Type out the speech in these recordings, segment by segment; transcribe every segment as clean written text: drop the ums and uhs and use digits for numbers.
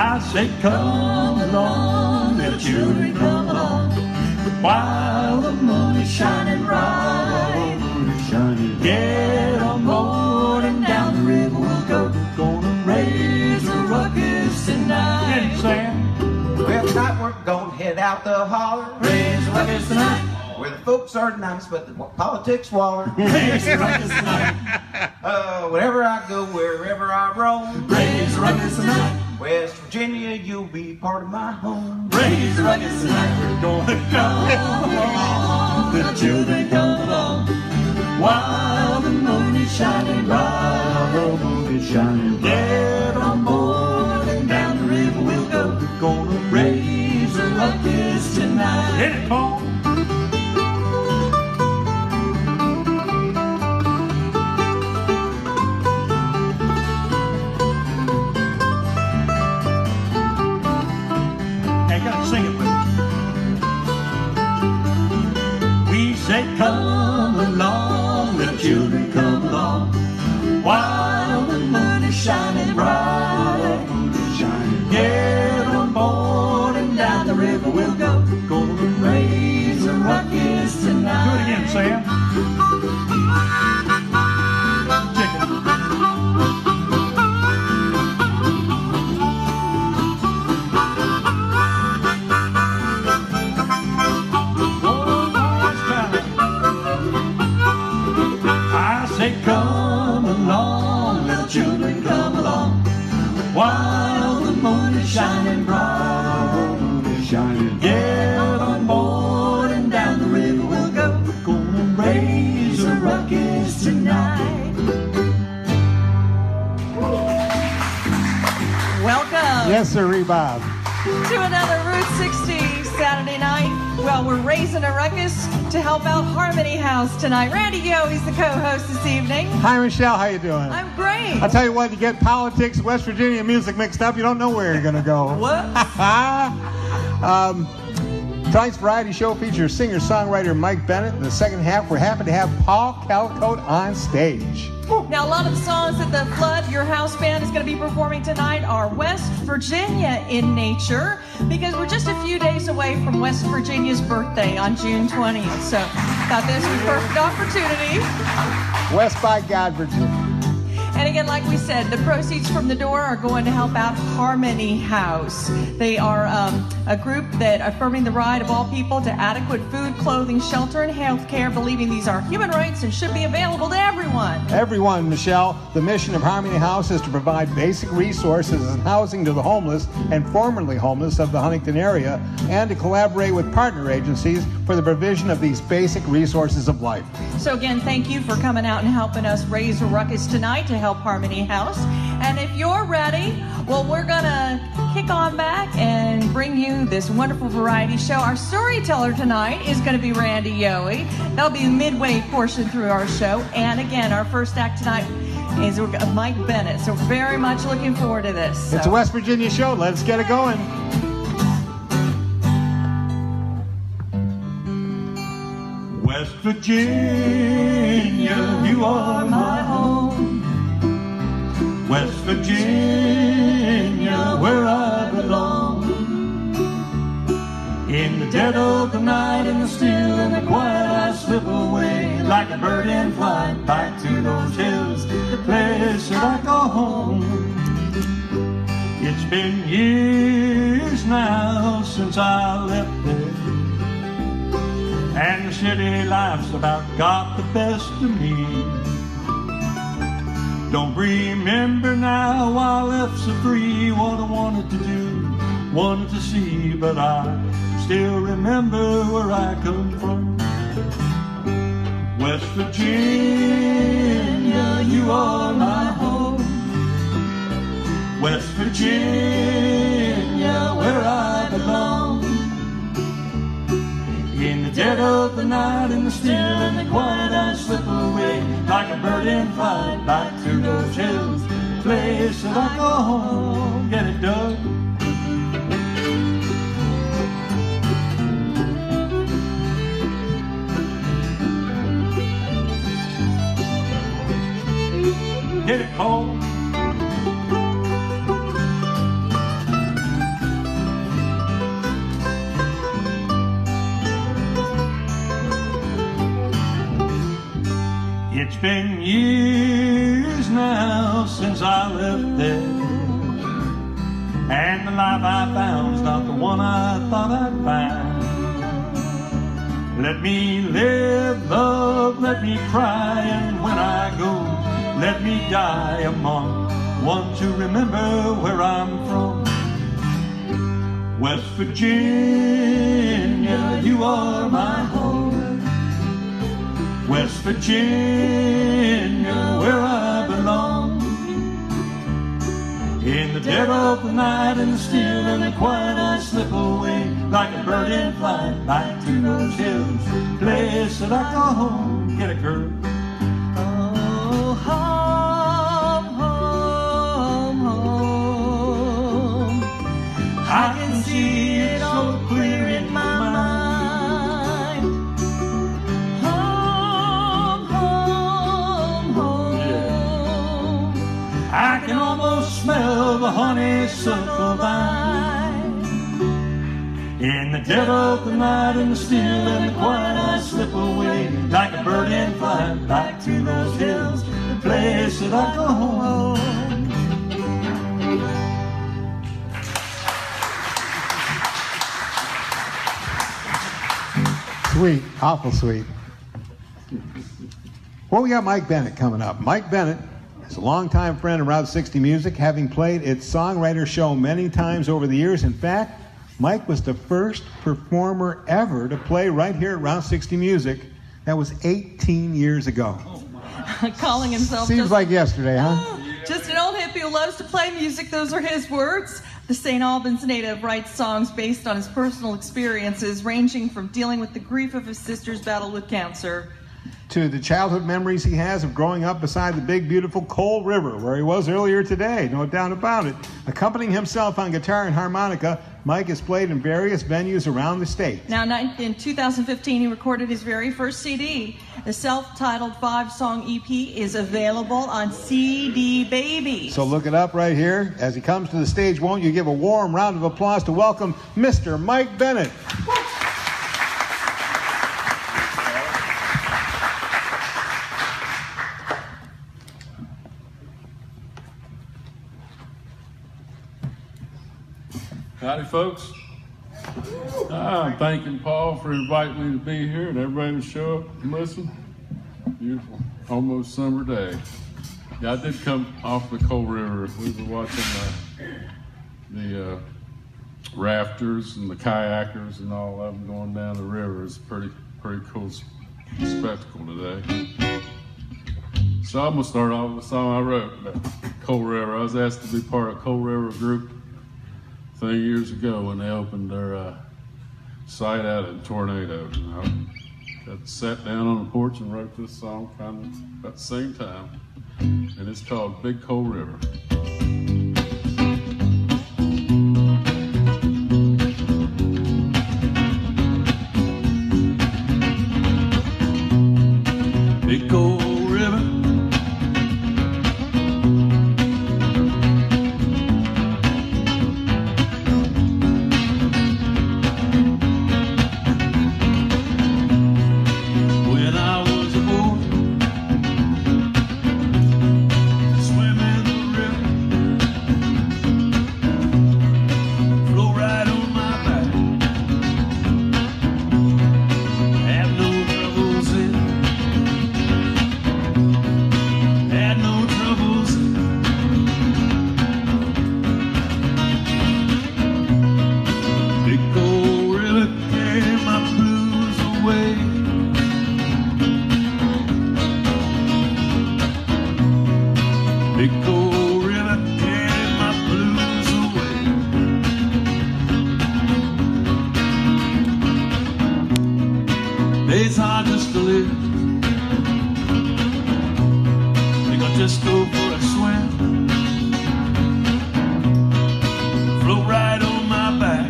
I say come along, little children, come along, while the moon is shining bright. Get on board and down the river we'll go. Gonna raise a ruckus tonight. Get it, Sam. Well, tonight we're gonna head out the holler. Raise a ruckus tonight. Where the folks are nice, but the politics waller. Raise a ruckus tonight. Wherever I go, wherever I roam. Raise a ruckus tonight. West Virginia, you'll be part of my home. Raise a ruckus tonight. We're gonna come along. The children come along. While the moon is shining bright. The moon is shining bright. Get on board and down the river we'll go. Gonna raise a ruckus tonight. Hit it, Paul. Sing it with me. We say come along, little children, come along, while the moon is shining bright. Get on board and down the river we'll go. Gonna raise a ruckus tonight. Do it again, Sam. Chicken. Come along, little children, come along, while the moon is shining bright. Get on board and down the river we'll go. Gonna raise a ruckus tonight. Welcome. Yes, sir, Bob. To another Route 60 Saturday night. Well, we're raising a ruckus to help out Harmony House tonight. Randy Yohe is the co-host this evening. Hi, Michelle. How you doing? I'm great. I'll tell you what, you get politics, West Virginia music mixed up, you don't know where you're going to go. What? Tonight's variety show features singer-songwriter Mike Bennett. In the second half, we're happy to have Paul Callicoat on stage. Now, a lot of the songs that the Flood, your house band, is going to be performing tonight are West Virginia in nature, because we're just a few days away from West Virginia's birthday on June 20th. So, thought this was a perfect opportunity. West by God, Virginia. And again, like we said, the proceeds from the door are going to help out Harmony House. They are a group that affirming the right of all people to adequate food, clothing, shelter, and health care, believing these are human rights and should be available to everyone. Everyone, Michelle. The mission of Harmony House is to provide basic resources and housing to the homeless and formerly homeless of the Huntington area, and to collaborate with partner agencies for the provision of these basic resources of life. So again, thank you for coming out and helping us raise a ruckus tonight to help Harmony House. And if you're ready, well, we're gonna kick on back and bring you this wonderful variety show. Our storyteller tonight is going to be Randy Yohe. That'll be the midway portion through our show. And again, our first act tonight is Mike Bennett. So very much looking forward to this. It's a West Virginia show. Let's get it going. West Virginia, you are my home. West Virginia, where I belong. In the dead of the night, in the still and the quiet, I slip away like a bird in flight back to those hills, the place that I go home. It's been years now since I left there, and the city life's about got the best of me. Don't remember now I left so free what I wanted to do, wanted to see, but I still remember where I come from. West Virginia, you are my home. West Virginia, where I belong. In the dead of the night, in the still and the quiet, I slip away like a bird in flight back through those hills, the place that I go home. Get it, Doug? Get it, Cole? It's been years now since I left there, and the life I found's not the one I thought I'd find. Let me live, love, let me cry, and when I go, let me die among one to remember where I'm from. West Virginia, you are my home. West Virginia, where I belong. In the dead of the night and the still and the quiet, I slip away like a bird in flight back to those hills, place that I call home. Get it, girl. Oh, home, home, home. I can see it all clear in my mind. Home, home, home. I can almost smell the honeysuckle vine. In the dead of the night and the still and the quiet, I slip away like a bird in flight back to those hills, the place that I call home. Sweet, awful sweet. Well, we got Mike Bennett coming up. Mike Bennett is a longtime friend of Route 60 Music, having played its songwriter show many times over the years. In fact, Mike was the first performer ever to play right here at Route 60 Music. That was 18 years ago. Calling himself Seems just, like yesterday, huh? just an old hippie who loves to play music. Those are his words. The St. Albans native writes songs based on his personal experiences, ranging from dealing with the grief of his sister's battle with cancer to the childhood memories he has of growing up beside the big, beautiful Coal River, where he was earlier today, no doubt about it. Accompanying himself on guitar and harmonica, Mike has played in various venues around the state. Now, in 2015, he recorded his very first CD. The self-titled 5-song EP is available on CD Baby. So look it up right here. As he comes to the stage, won't you give a warm round of applause to welcome Mr. Mike Bennett. Howdy, folks. I'm thanking Paul for inviting me to be here and everybody to show up and listen. Beautiful, almost summer day. Yeah, I did come off the Coal River. We were watching the rafters and the kayakers and all of them going down the river. It's a pretty cool spectacle today. So I'm gonna start off with a song I wrote about Coal River. I was asked to be part of Coal River group 3 years ago when they opened their site out in Tornado. And I got sat down on the porch and wrote this song kind of about the same time. And it's called Big Coal River. Big Coal River, when I was a boy, swimming the river, flow right on my back, have no troubles in. Had no troubles. Big Coal River carried my blues away. Big Coal River carried my blues away. It's hard just to live. Just go for a swim, float right on my back,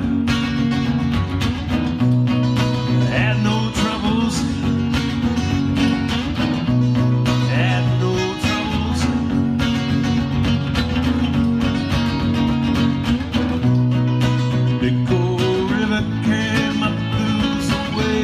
had no troubles, had no troubles. Big Coal River carried my blues away.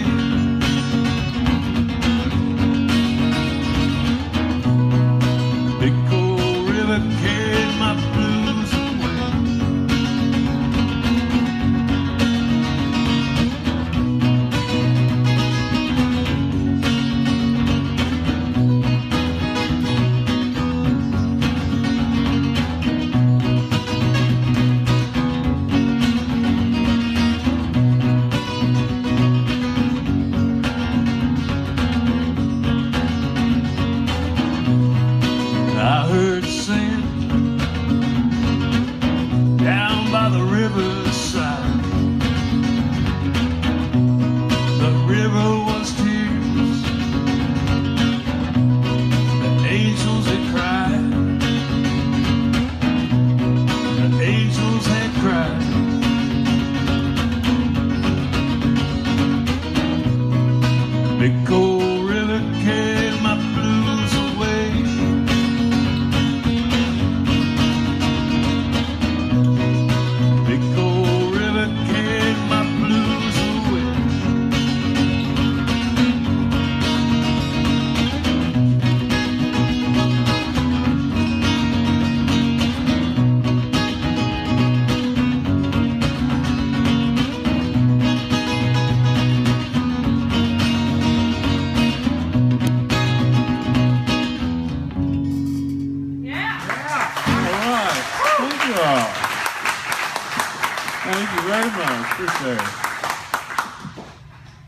Appreciate it.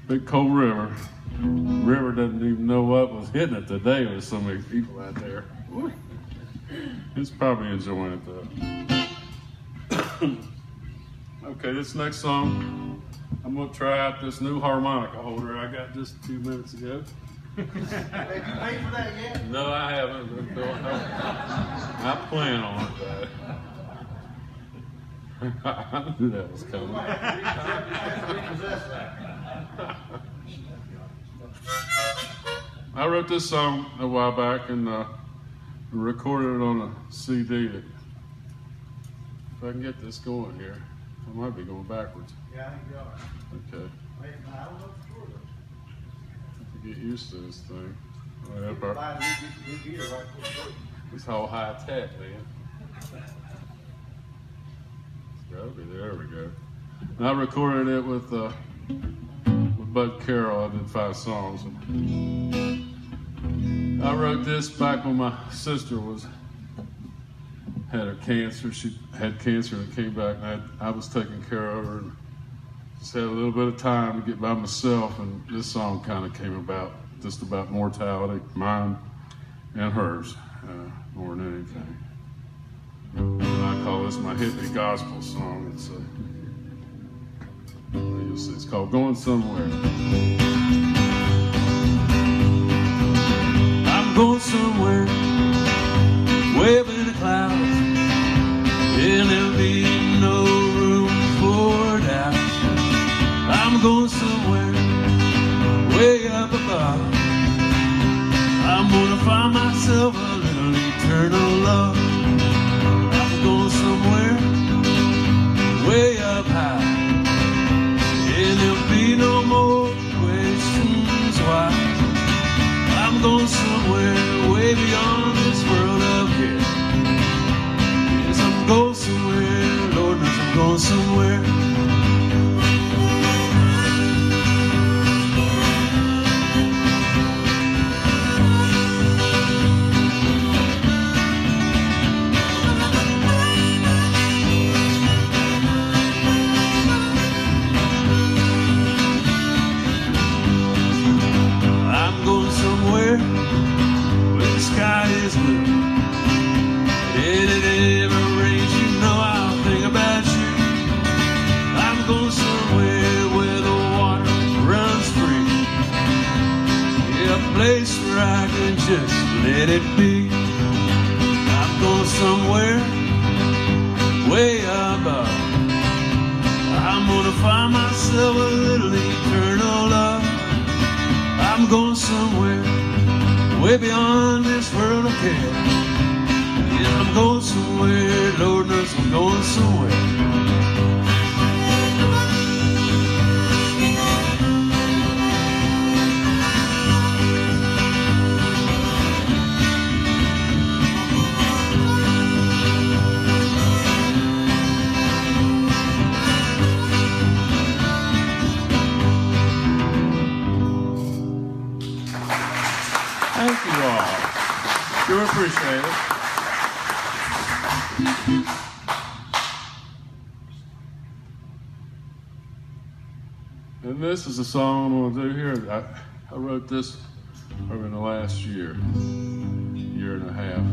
Big cold river. River doesn't even know what was hitting it today with so many people out there. Woo. He's probably enjoying it though. Okay, this next song, I'm gonna try out this new harmonica holder I got just a few minutes ago. Have you paid for that yet? No, I haven't. I plan on it, but I knew that was coming. I wrote this song a while back and recorded it on a CD. If I can get this going here, I might be going backwards. Yeah, I think you are. Okay. Wait, I don't know for sure. To get used to this thing. It's all high tech, man. It's gotta be there. We go. And I recorded it with Bud Carroll. I did 5 songs. I wrote this back when my sister had her cancer. She had cancer and it came back, and I was taking care of her and just had a little bit of time to get by myself, and this song kind of came about, just about mortality, mine and hers, more than anything. And I call this my hippie gospel song. It's called Going Somewhere. I'm going somewhere, way up in the clouds, and there'll be no room for doubt. I'm going somewhere, way up above. I'm gonna find myself a little eternal love. I'm going somewhere, way up high, and there'll be no more questions why. I'm going somewhere way beyond this world up here. Yes, I'm going somewhere, Lord knows I'm going somewhere. Just let it be. I'm going somewhere way above. I'm gonna find myself a little eternal love. I'm going somewhere way beyond this world of care. Yeah, I'm going somewhere, Lord knows I'm going somewhere. Thank you all. Sure appreciate it. And this is a song I'm going to do here. I wrote this over in the last year and a half.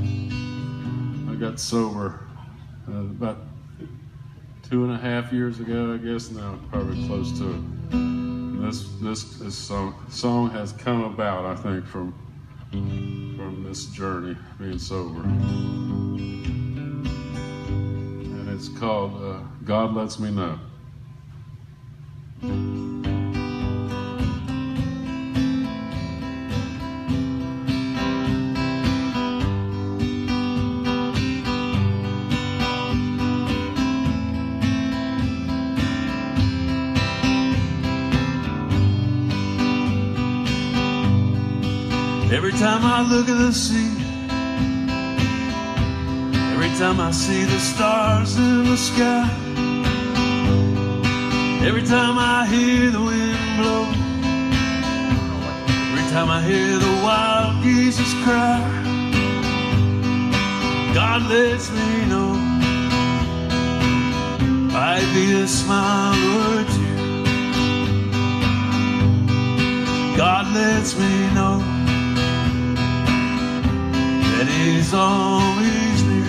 I got sober about 2.5 years ago, I guess now, probably close to it. And this song has come about, I think, from this journey, being sober. And it's called God Lets Me Know. Every time I look at the sea, every time I see the stars in the sky, every time I hear the wind blow, every time I hear the wild geese cry, God lets me know I might be a smile or two. God lets me know that He's always near.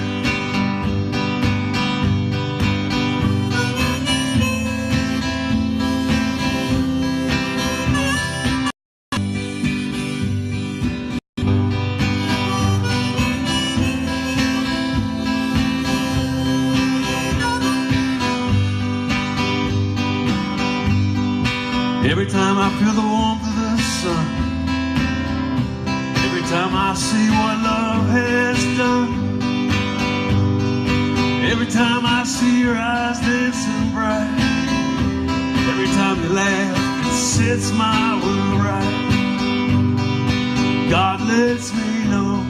Every time I feel the warmth of the sun, every time I see what love has done, every time I see your eyes dancing bright, every time you laugh, it sets my world right. God lets me know,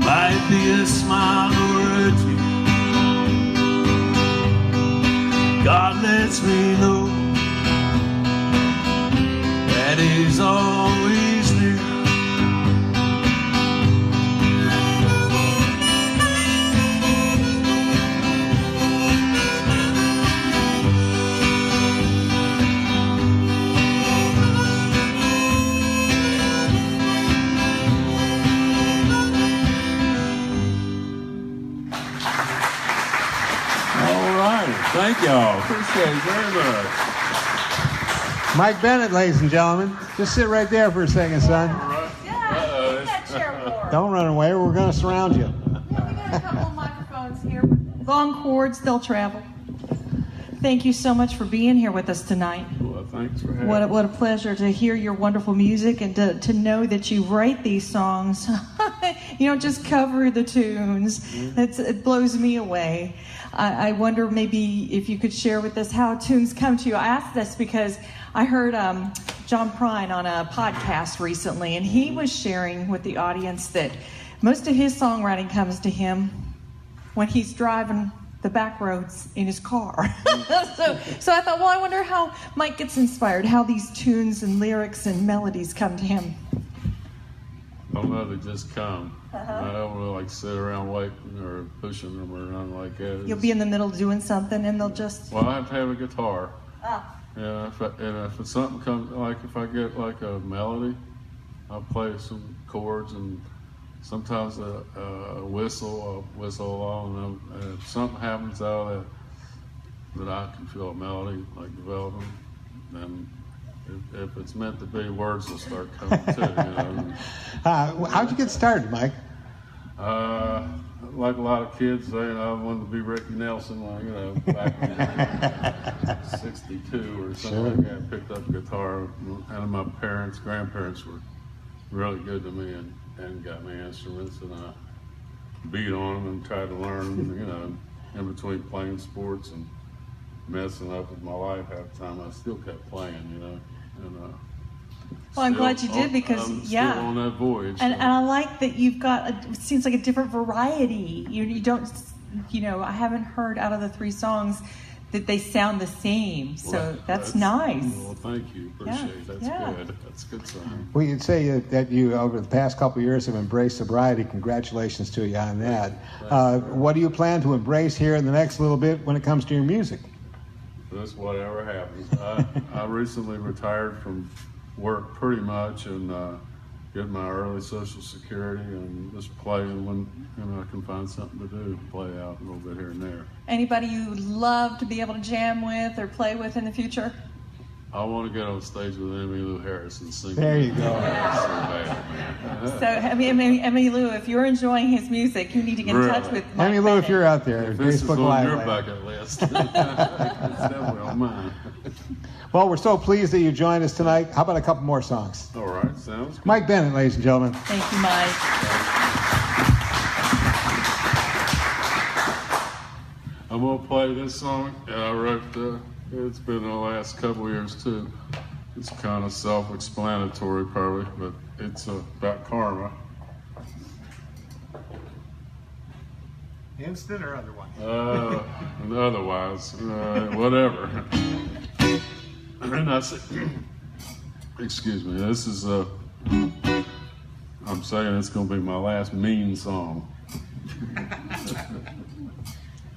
might be a smile or a tear. God lets me know that He's always near. All right. Thank y'all. Appreciate it very much. Mike Bennett, ladies and gentlemen. Just sit right there for a second, son. Yeah, move that chair forward. Don't run away. We're going to surround you. Yeah, we got a couple of microphones here. Long cords, they'll travel. Thank you so much for being here with us tonight. Well, thanks for having me. What a pleasure to hear your wonderful music and to know that you write these songs. You don't just cover the tunes. It blows me away. I wonder maybe if you could share with us how tunes come to you. I asked this because I heard John Prine on a podcast recently, and he was sharing with the audience that most of his songwriting comes to him when he's driving the back roads in his car. So I thought, well, I wonder how Mike gets inspired, how these tunes and lyrics and melodies come to him. I don't know, they just come. I don't really like sit around waiting or pushing them or nothing like that. You'll be in the middle doing something, and they'll just... Well, I have to have a guitar. Ah. Yeah, if it's something comes, like if I get like a melody, I'll play some chords and sometimes a whistle. I'll whistle along, and if something happens out of that I can feel a melody like developing, then if it's meant to be, words will start coming too. How'd you get started, Mike? Like a lot of kids, I wanted to be Ricky Nelson, back in '62 or something like that. I picked up a guitar, and my grandparents were really good to me and got me instruments, and I beat on them and tried to learn them, in between playing sports and messing up with my life half the time. I still kept playing, Well, I'm glad you did because, I'm still on that voyage. And I like that you've got, it seems like a different variety. You don't, I haven't heard out of the three songs that they sound the same. So Well, that's nice. Well, thank you. Appreciate it. That's good. That's a good song. Well, you'd say that you, over the past couple of years, have embraced sobriety. Congratulations to you on that. What do you plan to embrace here in the next little bit when it comes to your music? Just whatever happens. I recently retired from work pretty much and get my early Social Security and just playing when I can find something to do, play out a little bit here and there. Anybody you'd love to be able to jam with or play with in the future? I want to get on stage with Emmylou Harris and sing. There you go. So bad, man. So, Emmylou, if you're enjoying his music, you need to get in touch with Mike Emmylou, Bennett. if you're out there, If this is Facebook on Live. your bucket list, it's definitely on mine. Well, we're so pleased that you joined us tonight. How about a couple more songs? All right, sounds good. Mike Bennett, ladies and gentlemen. Thank you, Mike. I'm going to play this song, and I wrote, it's been the last couple of years too. It's kind of self-explanatory probably, but it's about karma. Instant or otherwise? And otherwise, whatever. And I said, excuse me, this is, I'm saying it's going to be my last mean song.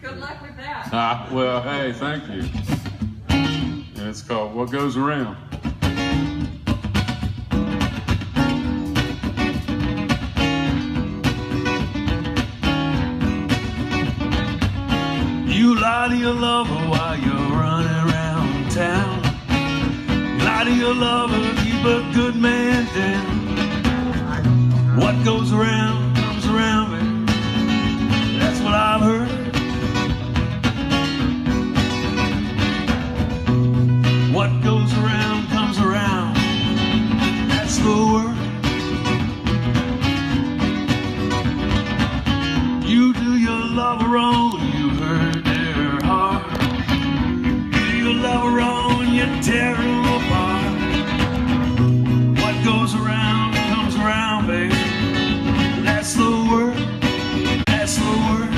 Good luck with that. Well, hey, thank you. And it's called What Goes Around. You lie to your lover while you're running around town. You lie to your lover, keep a good man down. What goes around comes around, baby. That's what I've heard. What goes around comes around. That's the word. You do your lover wrong, you hurt their heart. You do your lover wrong, you tear them apart. What goes around comes around, baby. That's the word. That's the word.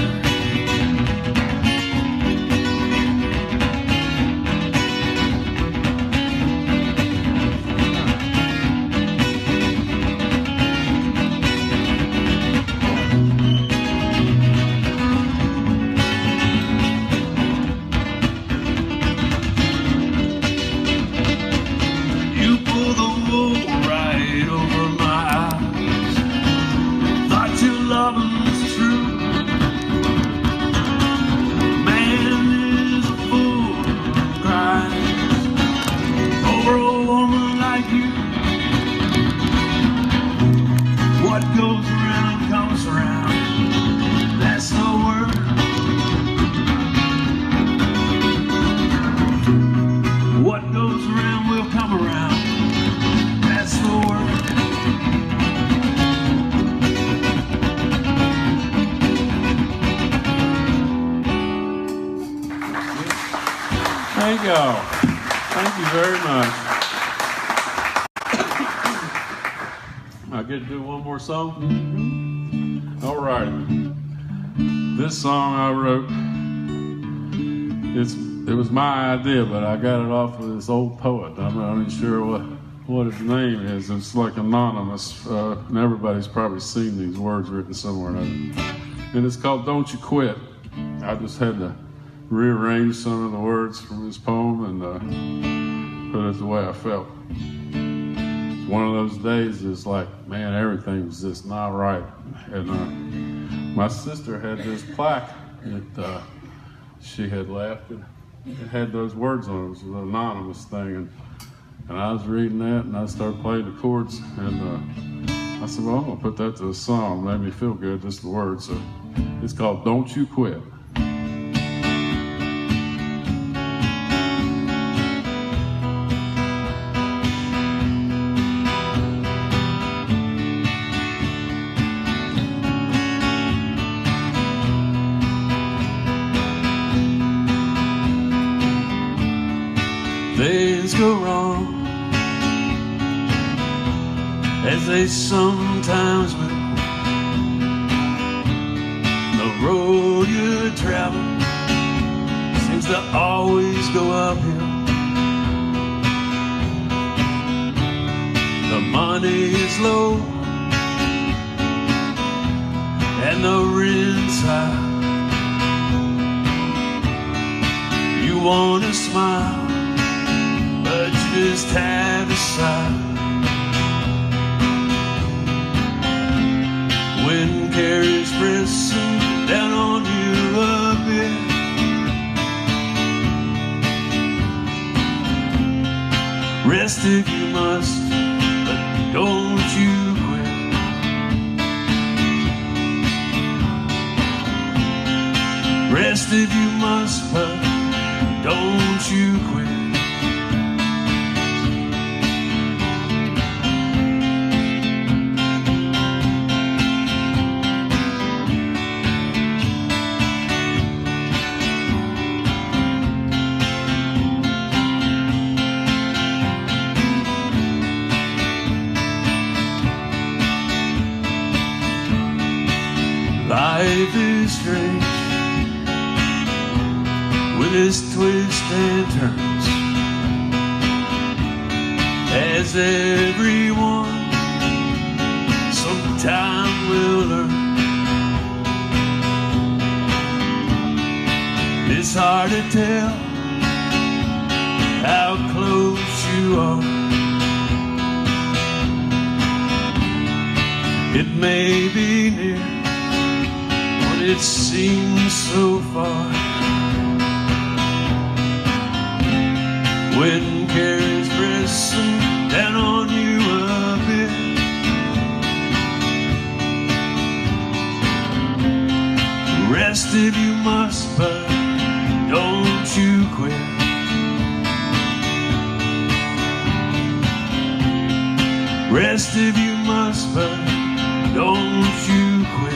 Thank y'all. Thank you very much. I get to do one more song? All right. This song I wrote, it was my idea, but I got it off of this old poet. I'm not even sure what his name is. It's like anonymous, and everybody's probably seen these words written somewhere or another. And it's called Don't You Quit. I just had to rearrange some of the words from this poem and put it the way I felt. It's one of those days it's like, man, everything's just not right. And my sister had this plaque that she had left, and it had those words on it. It was an anonymous thing, and I was reading that, and I started playing the chords, and I said, well, I'm gonna put that to a song. It made me feel good, just the words. So it's called Don't You Quit. Things go wrong, as they sometimes will. The road you travel seems to always go uphill. The money is low and the rent's high. You want to smile, but you just have to sigh. When care is pressing down on you a bit, rest if you must, but don't you quit. Rest if you must, but don't you quit. Life is strange with its twists and turns, as everyone sometime will learn. It's hard to tell how close you are. It may be near, but it seems so far. When cares pressing down on you a bit, rest if you must, but don't you quit. Rest if you must, but don't you quit.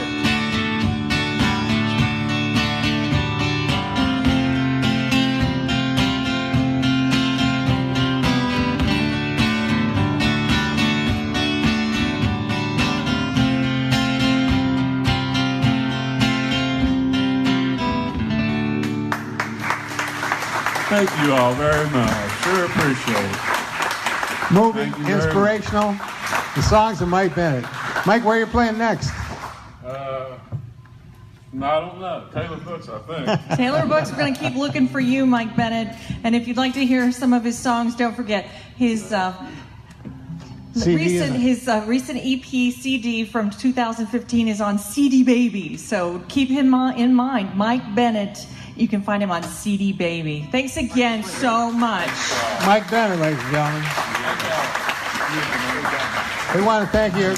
Thank you all very much. Sure appreciate it. Moving, Thank you very inspirational. The songs of Mike Bennett. Mike, where are you playing next? No, I don't know. Taylor Books, I think. Taylor Books, we're going to keep looking for you, Mike Bennett. And if you'd like to hear some of his songs, don't forget his recent EP CD from 2015 is on CD Baby. So keep him in mind, Mike Bennett. You can find him on CD Baby. Thanks again so much. Mike Bennett, ladies and gentlemen. We want to thank you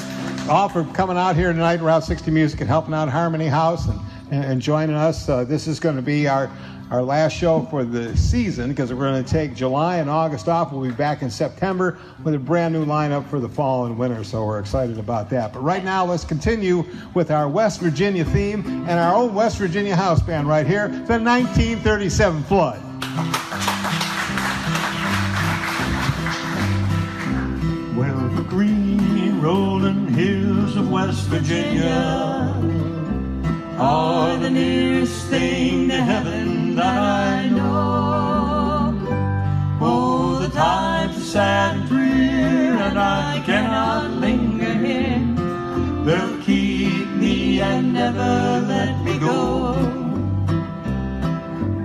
all for coming out here tonight, Route 60 Music, and helping out Harmony House and joining us. This is going to be our last show for the season because we're going to take July and August off. We'll be back in September with a brand new lineup for the fall and winter, so we're excited about that. But right now, let's continue with our West Virginia theme and our own West Virginia house band right here, the 1937 Flood. Well, the green rolling hills of West Virginia are the nearest thing to heaven that I know. Oh, the times are sad and drear, and I cannot linger here. They'll keep me and never let me go.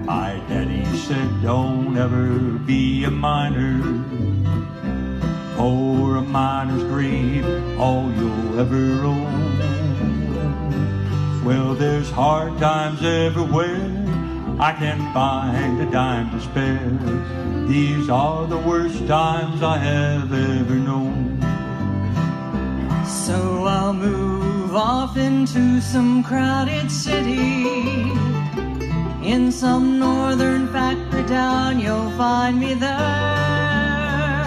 My daddy said, don't ever be a miner, for a miner's grave, all you'll ever own. Well, there's hard times everywhere, I can't find a dime to spare. These are the worst times I have ever known. So I'll move off into some crowded city. In some northern factory town, you'll find me there.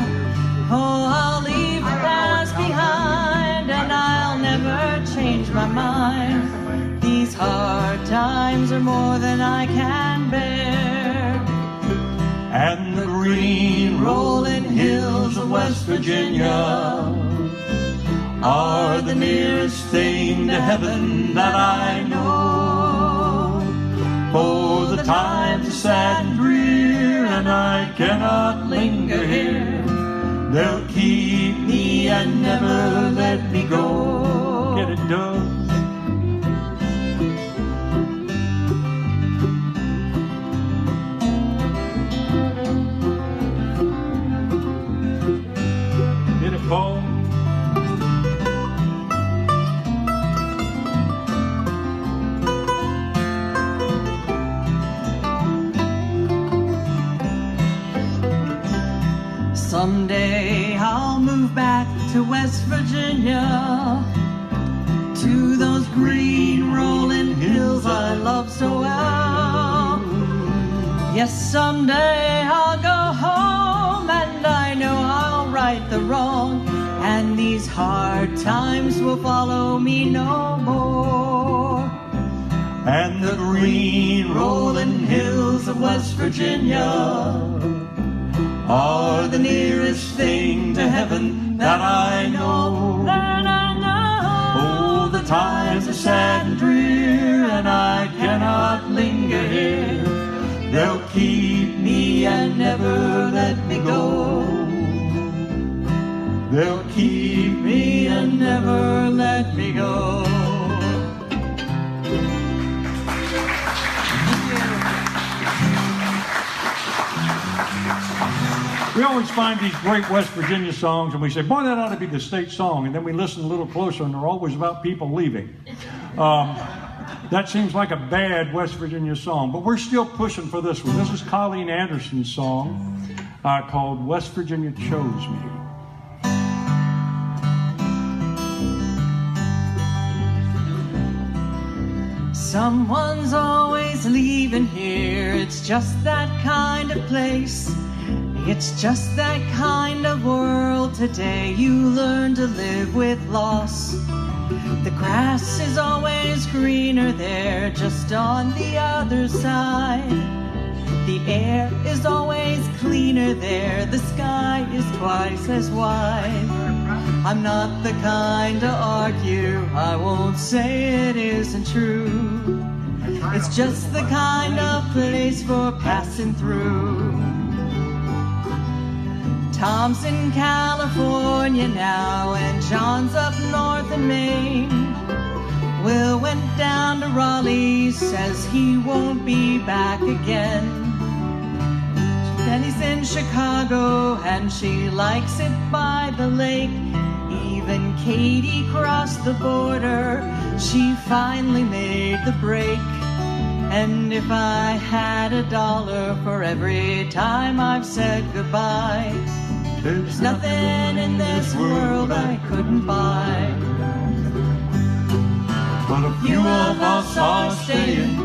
Oh, I'll leave the past behind, and I'll never change my mind. These hard times are more than I can bear. And the green rolling hills of West Virginia are the nearest thing to heaven that I know. Oh, the times are sad and drear, and I cannot linger here. They'll keep me and never let me go. Get it done. Hit it, Paul. Someday I'll move back to West Virginia, to those green rolling hills I love so well. Yes, someday I'll go home, and I know I'll right the wrong, and these hard times will follow me no more. And the green rolling hills of West Virginia are the nearest thing to heaven that I know. Oh, the times are sad and drear, and I cannot linger here. They'll keep me and never let me go. They'll keep me and never let me go. We always find these great West Virginia songs, and we say, boy, that ought to be the state song. And then we listen a little closer, and they're always about people leaving. That seems like a bad West Virginia song, but we're still pushing for this one. This is Colleen Anderson's song called West Virginia Chose Me. Someone's always leaving here. It's just that kind of place. It's just that kind of world today. You learn to live with loss. The grass is always greener there, just on the other side. The air is always cleaner there. The sky is twice as wide. I'm not the kind to argue. I won't say it isn't true. It's just the kind of place for passing through. Tom's in California now, and John's up north in Maine. Will went down to Raleigh, says he won't be back again. Jenny's in Chicago, and she likes it by the lake. Even Katie crossed the border, she finally made the break. And if I had $1 for every time I've said goodbye, there's nothing in this world I couldn't buy. But a few of us are staying.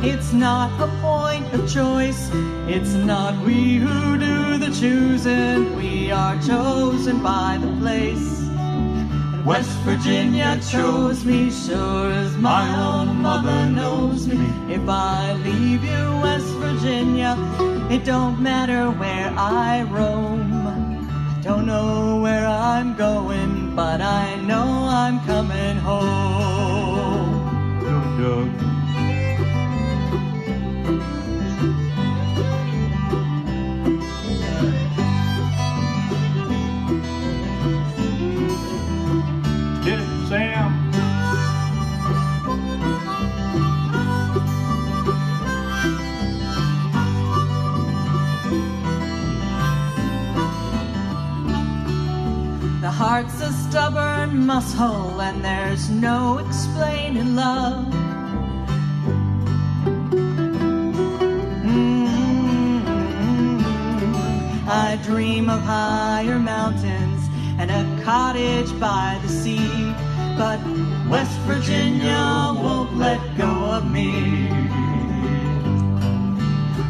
It's not a point of choice. It's not we who do the choosing. We are chosen by the place. And West Virginia chose me, sure as my own mother knows me. If I leave you, West Virginia, it don't matter where I roam. Don't know where I'm going, but I know I'm coming home. Did it, Sam? The heart's a stubborn muscle, and there's no explaining love. I dream of higher mountains and a cottage by the sea, but West Virginia won't let go of me.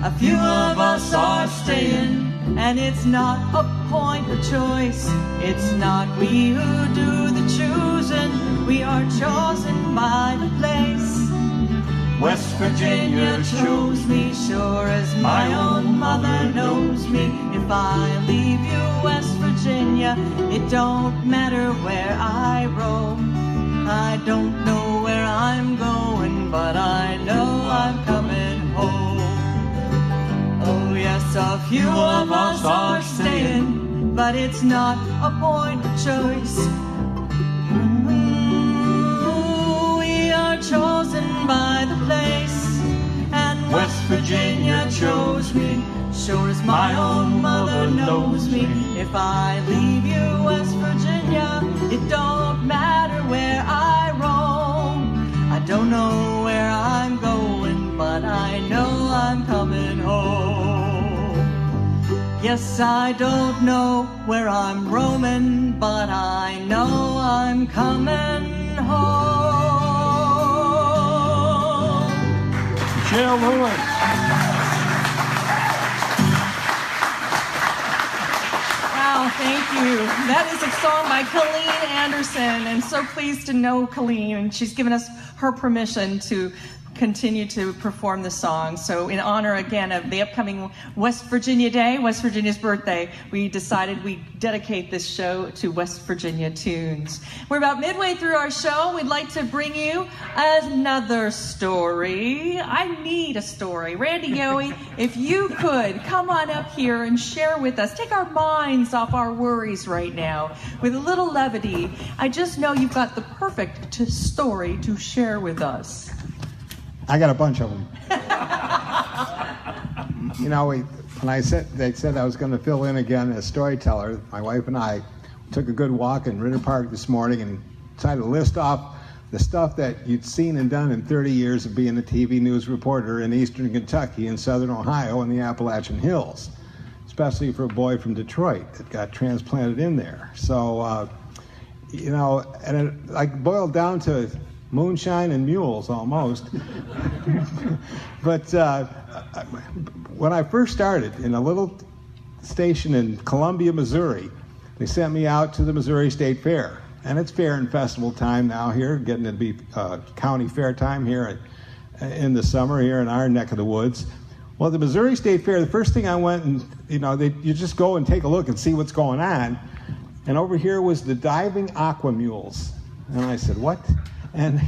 A few of us are staying, and it's not a point of choice. It's not we who do the choosing. We are chosen by the place. West Virginia chose me, sure as my own mother knows me. If I leave you, West Virginia, it don't matter where I roam. I don't know where I'm going, but I know I'm coming home. Oh yes, a few of us are staying, but it's not a point of choice. We are chosen by the place, and West Virginia chose me, sure as my own mother knows me. If I leave you, West Virginia, it don't matter where I roam. I don't know where I'm going, but I know I'm coming home. Yes, I don't know where I'm roaming, but I know I'm coming home. Michelle Lewis. Wow, thank you. That is a song by Colleen Anderson, and so pleased to know Colleen, and she's given us her permission to continue to perform the song. So in honor again of the upcoming West Virginia Day, West Virginia's birthday, we decided we'd dedicate this show to West Virginia tunes. We're about midway through our show. We'd like to bring you another story. I need a story. Randy Yohe, if you could come on up here and share with us, take our minds off our worries right now with a little levity. I just know you've got the perfect story to share with us. I got a bunch of them. You know, they said I was going to fill in again as storyteller. My wife and I took a good walk in Ritter Park this morning and decided to list off the stuff that you'd seen and done in 30 years of being a TV news reporter in eastern Kentucky and southern Ohio and the Appalachian Hills, especially for a boy from Detroit that got transplanted in there. So, and it like boiled down to moonshine and mules almost. But when I first started in a little station in Columbia, Missouri, they sent me out to the Missouri State Fair. And it's fair and festival time now here, getting to be county fair time here in the summer here in our neck of the woods. Well, the Missouri State Fair, the first thing I went and, you just go and take a look and see what's going on. And over here was the diving aqua mules. And I said, what? And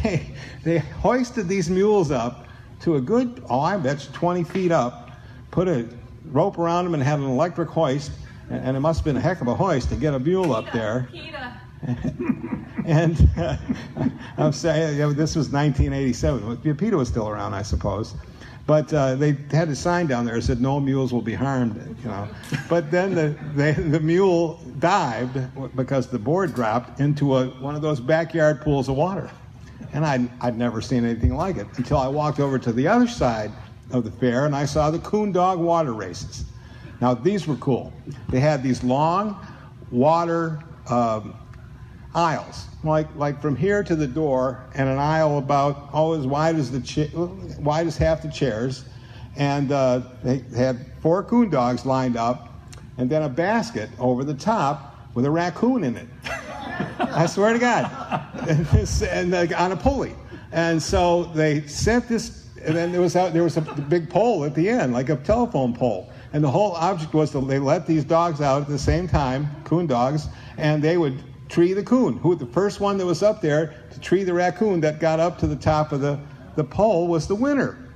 they hoisted these mules up to a good, I bet you 20 feet up, put a rope around them and had an electric hoist. And it must have been a heck of a hoist to get a mule up there. And I'm saying this was 1987. PETA was still around, I suppose. But they had a sign down there that said no mules will be harmed. But then the mule dived because the board dropped into one of those backyard pools of water. And I'd never seen anything like it until I walked over to the other side of the fair and I saw the coon dog water races. Now these were cool. They had these long water aisles, like from here to the door, and an aisle about as wide as half the chairs, and they had 4 coon dogs lined up, and then a basket over the top with a raccoon in it. I swear to God, and on a pulley. And so they sent this, and then there was a big pole at the end, like a telephone pole. And the whole object was they let these dogs out at the same time, coon dogs, and they would tree the coon. The first one that was up there to tree the raccoon that got up to the top of the pole was the winner.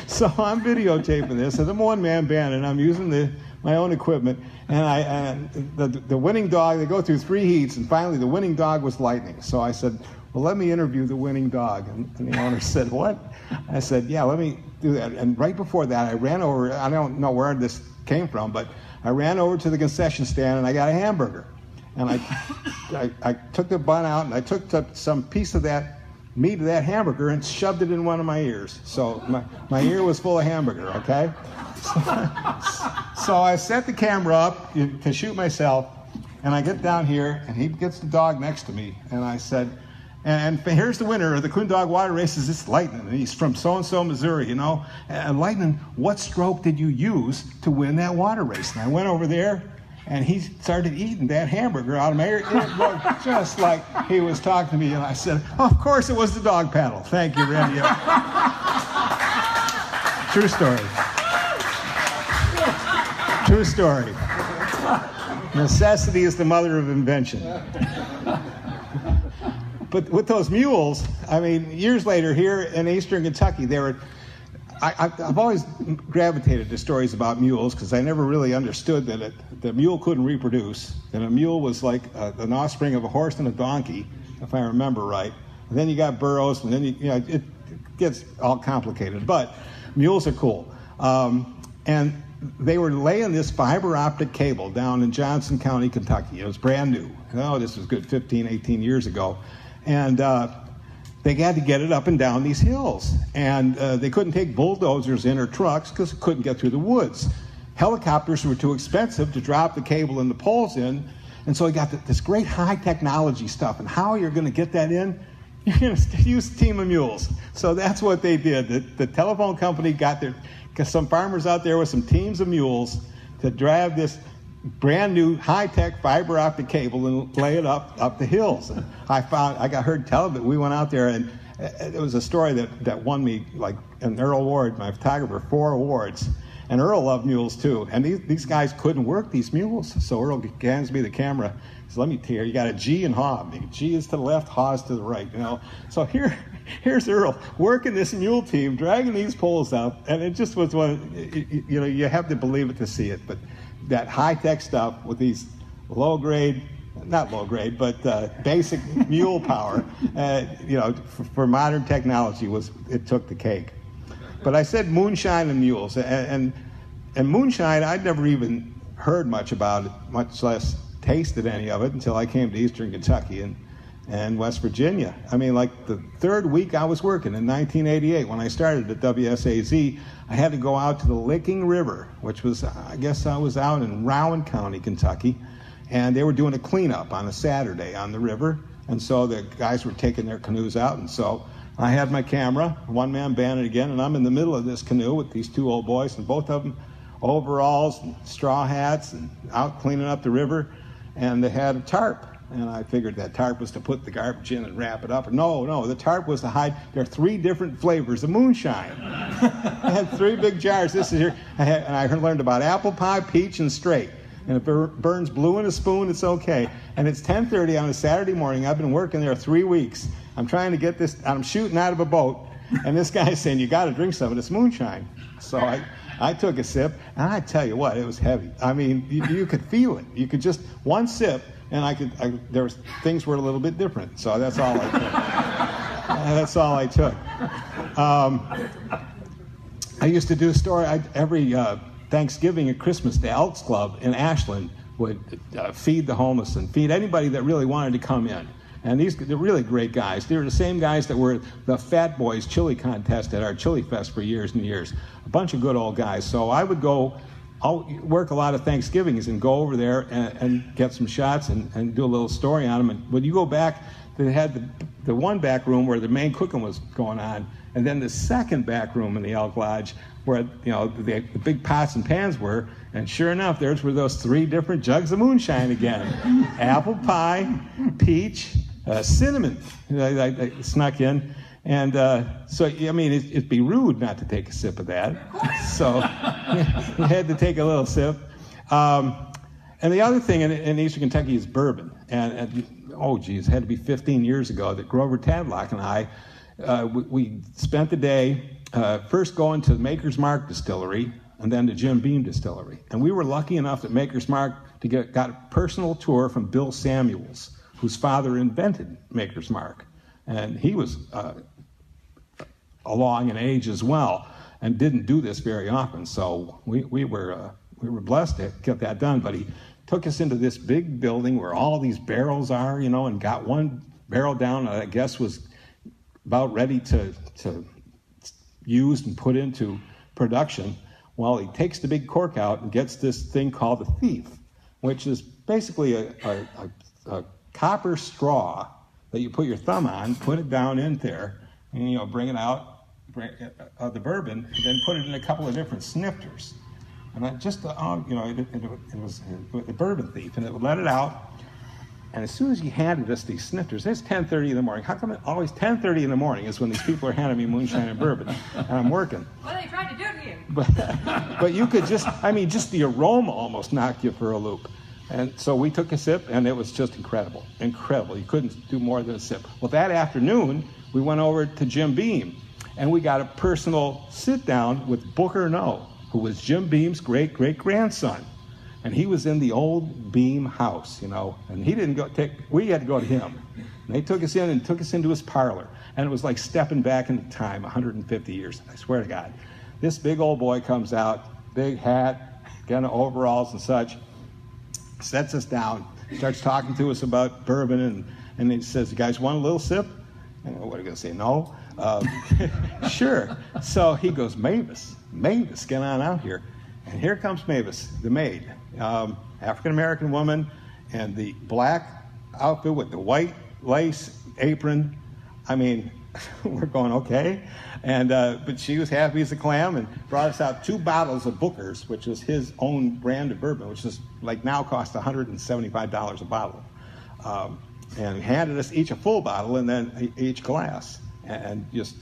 So I'm videotaping this as a one-man band, and I'm using my own equipment. And the winning dog, they go through 3 heats, and finally the winning dog was Lightning. So I said, well, let me interview the winning dog. And the owner said, what? I said, yeah, let me do that. And right before that, I ran over, I don't know where this came from, but I ran over to the concession stand and I got a hamburger. And I took the bun out and I took some piece of that meat of that hamburger and shoved it in one of my ears. So my ear was full of hamburger, okay? So I set the camera up to shoot myself, and I get down here, and he gets the dog next to me, and I said, and here's the winner of the Coon Dog Water Races, it's Lightning, and he's from so-and-so, Missouri, And Lightning, what stroke did you use to win that water race? And I went over there, and he started eating that hamburger out of my ear, just like he was talking to me, and I said, of course it was the dog paddle. Thank you, Randy. True story. True story. Necessity is the mother of invention. But with those mules, years later here in eastern Kentucky, I've always gravitated to stories about mules because I never really understood that the mule couldn't reproduce, and a mule was like an offspring of a horse and a donkey, if I remember right. And then you got burros, and then it gets all complicated. But mules are cool. And they were laying this fiber optic cable down in Johnson County, Kentucky. It was brand new. This was good 15, 18 years ago. And they had to get it up and down these hills. And they couldn't take bulldozers in or trucks because it couldn't get through the woods. Helicopters were too expensive to drop the cable and the poles in. And so we got this great high technology stuff. And how you're going to get that in? You're going to use a team of mules. So that's what they did. The telephone company got some farmers out there with some teams of mules to drive this brand new high-tech fiber optic cable and lay it up the hills. And I got heard tell of it. We went out there, and it was a story that won me, like an Earl Ward, my photographer, 4 awards. And Earl loved mules too. And these guys couldn't work these mules. So Earl hands me the camera. He says, let me tell you, you got a G and haw. G is to the left, haw is to the right. So here's Earl working this mule team, dragging these poles out, and it just was one. You have to believe it to see it. But that high-tech stuff with these not low grade, but basic mule power, for modern technology it took the cake. But I said moonshine and mules, and And moonshine, I'd never even heard much about it, much less tasted any of it until I came to Eastern Kentucky and West Virginia. I mean, like the third week I was working in 1988 when I started at WSAZ, I had to go out to the Licking River, which was, I guess I was out in Rowan County, Kentucky, and they were doing a cleanup on a Saturday on the river, and so the guys were taking their canoes out, and so I had my camera, one-man band again, and I'm in the middle of this canoe with these two old boys, and both of them overalls and straw hats and out cleaning up the river, and they had a tarp. And I figured that tarp was to put the garbage in and wrap it up. No, the tarp was to hide. There are 3 different flavors of moonshine. I had 3 big jars. This is here. And I learned about apple pie, peach, and straight. And if it burns blue in a spoon, it's okay. And it's 10:30 on a Saturday morning. I've been working there 3 weeks. I'm trying to get this. I'm shooting out of a boat. And this guy's saying, you got to drink some of this moonshine. So I took a sip. And I tell you what, it was heavy. I mean, you could feel it. You could just, one sip, and there was things were a little bit different, so that's all I took. That's all I took. I used to do a story every Thanksgiving and Christmas. The Elks Club in Ashland would feed the homeless and feed anybody that really wanted to come in. And they're really great guys. They were the same guys that were the Fat Boys Chili Contest at our Chili Fest for years and years. A bunch of good old guys. So I would I'll work a lot of Thanksgivings and go over there and get some shots and do a little story on them. And when you go back, they had the one back room where the main cooking was going on, and then the second back room in the Elk Lodge where the big pots and pans were. And sure enough, there's were those 3 different jugs of moonshine again: apple pie, peach, cinnamon. I snuck in. And so, I mean, it'd be rude not to take a sip of that. So you had to take a little sip. And the other thing in Eastern Kentucky is bourbon. And oh, geez, it had to be 15 years ago that Grover Tadlock and I, we spent the day first going to Maker's Mark Distillery and then to Jim Beam Distillery. And we were lucky enough at Maker's Mark to got a personal tour from Bill Samuels, whose father invented Maker's Mark. And he was along in age as well, and didn't do this very often. So we were blessed to get that done. But he took us into this big building where all these barrels are, and got one barrel down that I guess was about ready to use and put into production. Well, he takes the big cork out and gets this thing called a thief, which is basically a copper straw that you put your thumb on, put it down in there, and bring it out, the bourbon, and then put it in a couple of different snifters. And it was the bourbon thief, and it would let it out. And as soon as he handed us these snifters, it's 10:30 in the morning. How come it always 10:30 in the morning is when these people are handing me moonshine and bourbon, and I'm working? What are they trying to do to you? But you could just the aroma almost knocked you for a loop. And so we took a sip, and it was just incredible. You couldn't do more than a sip. Well, that afternoon, we went over to Jim Beam, and we got a personal sit-down with Booker Noe, who was Jim Beam's great-great-grandson. And he was in the old Beam house, and he didn't we had to go to him. And they took us in and took us into his parlor. And it was like stepping back into time, 150 years, I swear to God. This big old boy comes out, big hat, kind of overalls and such, sets us down, starts talking to us about bourbon, and he says, "You guys want a little sip?" And what are you going to say, no? Sure. So he goes, Mavis, get on out here. And here comes Mavis, the maid, African-American woman, and the black outfit with the white lace apron. I mean, we're going, okay. And but she was happy as a clam and brought us out 2 bottles of Booker's, which is his own brand of bourbon, which is like now costs $175 a bottle. And handed us each a full bottle and then each glass. And just,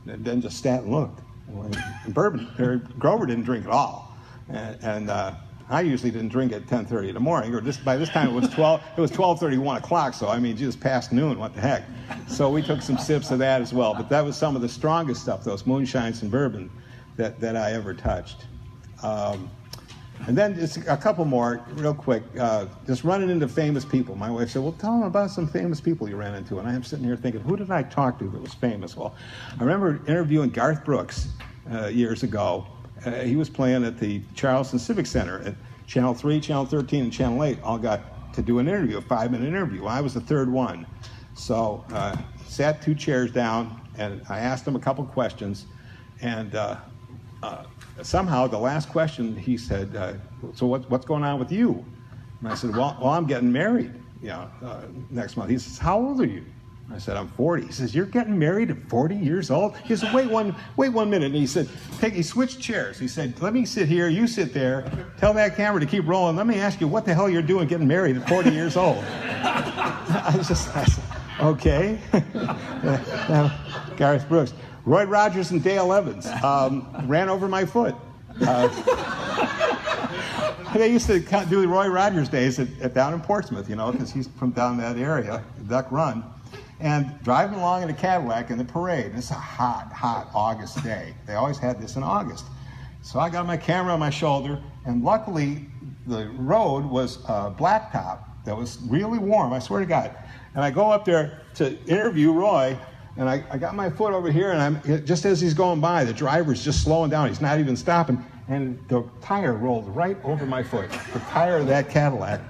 then just sat and looked. Grover didn't drink at all. And I usually didn't drink at 10:30 in the morning, or just by this time it was 12:30, 1 o'clock, so I mean, just past noon, what the heck. So we took some sips of that as well, but that was some of the strongest stuff, those moonshines and bourbon that I ever touched. And then just a couple more, real quick, just running into famous people. My wife said, well, tell them about some famous people you ran into. And I'm sitting here thinking, who did I talk to that was famous? Well, I remember interviewing Garth Brooks years ago he was playing at the Charleston Civic Center at Channel 3, Channel 13, and Channel 8 all got to do an interview, a 5-minute interview. I was the third one. So sat 2 chairs down, and I asked him a couple questions, and somehow the last question he said, so what's going on with you? And I said, well, I'm getting married, next month. He says, how old are you? I said, I'm 40. He says, you're getting married at 40 years old? He said, wait one minute. And he said, he switched chairs. He said, let me sit here, you sit there. Tell that camera to keep rolling. Let me ask you what the hell you're doing getting married at 40 years old. I said, okay. Gareth Brooks. Roy Rogers and Dale Evans ran over my foot. They used to do Roy Rogers days down in Portsmouth, because he's from down that area, Duck Run. And driving along in a Cadillac in the parade. It's a hot August day. They always had this in August. So I got my camera on my shoulder, and luckily the road was blacktop that was really warm, I swear to God. And I go up there to interview Roy, and I got my foot over here, and just as he's going by, the driver's just slowing down. He's not even stopping. And the tire rolled right over my foot, the tire of that Cadillac.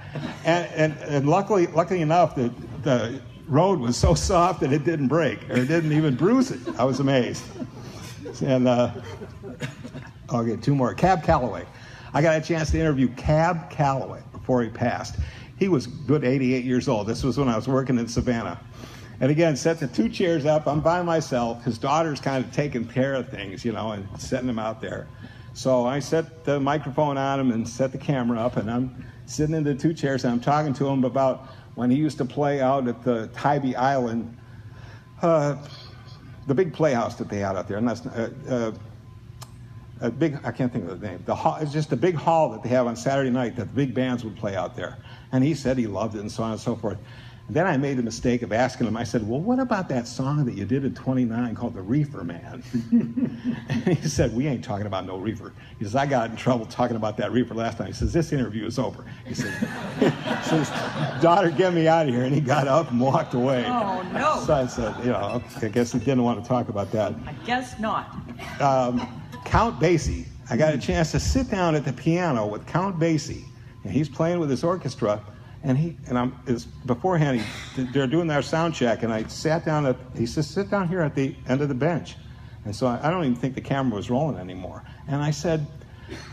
And luckily enough, the road was so soft that it didn't break, or it didn't even bruise it. I was amazed. And I'll get 2 more. Cab Calloway. I got a chance to interview Cab Calloway before he passed. He was good 88 years old. This was when I was working in Savannah. And again, set the 2 chairs up. I'm by myself. His daughter's kind of taking care of things, and setting them out there. So I set the microphone on him and set the camera up, and I'm sitting in the 2 chairs, and I'm talking to him about when he used to play out at the Tybee Island, the big playhouse that they had out there. And that's I can't think of the name. It's just a big hall that they have on Saturday night that the big bands would play out there. And he said he loved it and so on and so forth. And then I made the mistake of asking him, I said, well, what about that song that you did in 29 called The Reefer Man? And he said, we ain't talking about no reefer. He says, I got in trouble talking about that reefer last time. He says, this interview is over. He says, daughter, get me out of here. And he got up and walked away. Oh, no. So I said, I guess he didn't want to talk about that. I guess not. Count Basie. I got a chance to sit down at the piano with Count Basie, and he's playing with his orchestra. Beforehand, they're doing their sound check, and I sat down he says, sit down here at the end of the bench. And so I don't even think the camera was rolling anymore. And I said,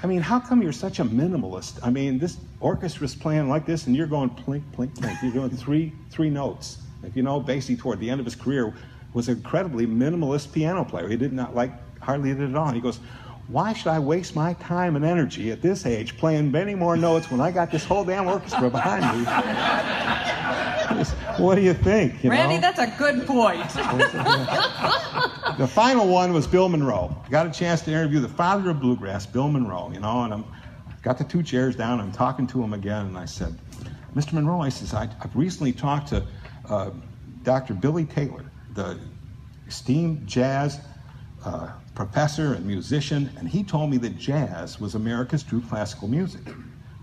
how come you're such a minimalist? This orchestra's playing like this, and you're going plink, plink, plink. You're doing three notes. If you know, Basie toward the end of his career was an incredibly minimalist piano player. He did not hardly did it at all. And he goes, why should I waste my time and energy at this age playing many more notes when I got this whole damn orchestra behind me? What do you think? Randy, that's a good point. The final one was Bill Monroe. I got a chance to interview the father of bluegrass, Bill Monroe, and I got the 2 chairs down. I'm talking to him again, and I said, Mr. Monroe, I says, I've recently talked to Dr. Billy Taylor, the esteemed jazz professor and musician, and he told me that jazz was America's true classical music.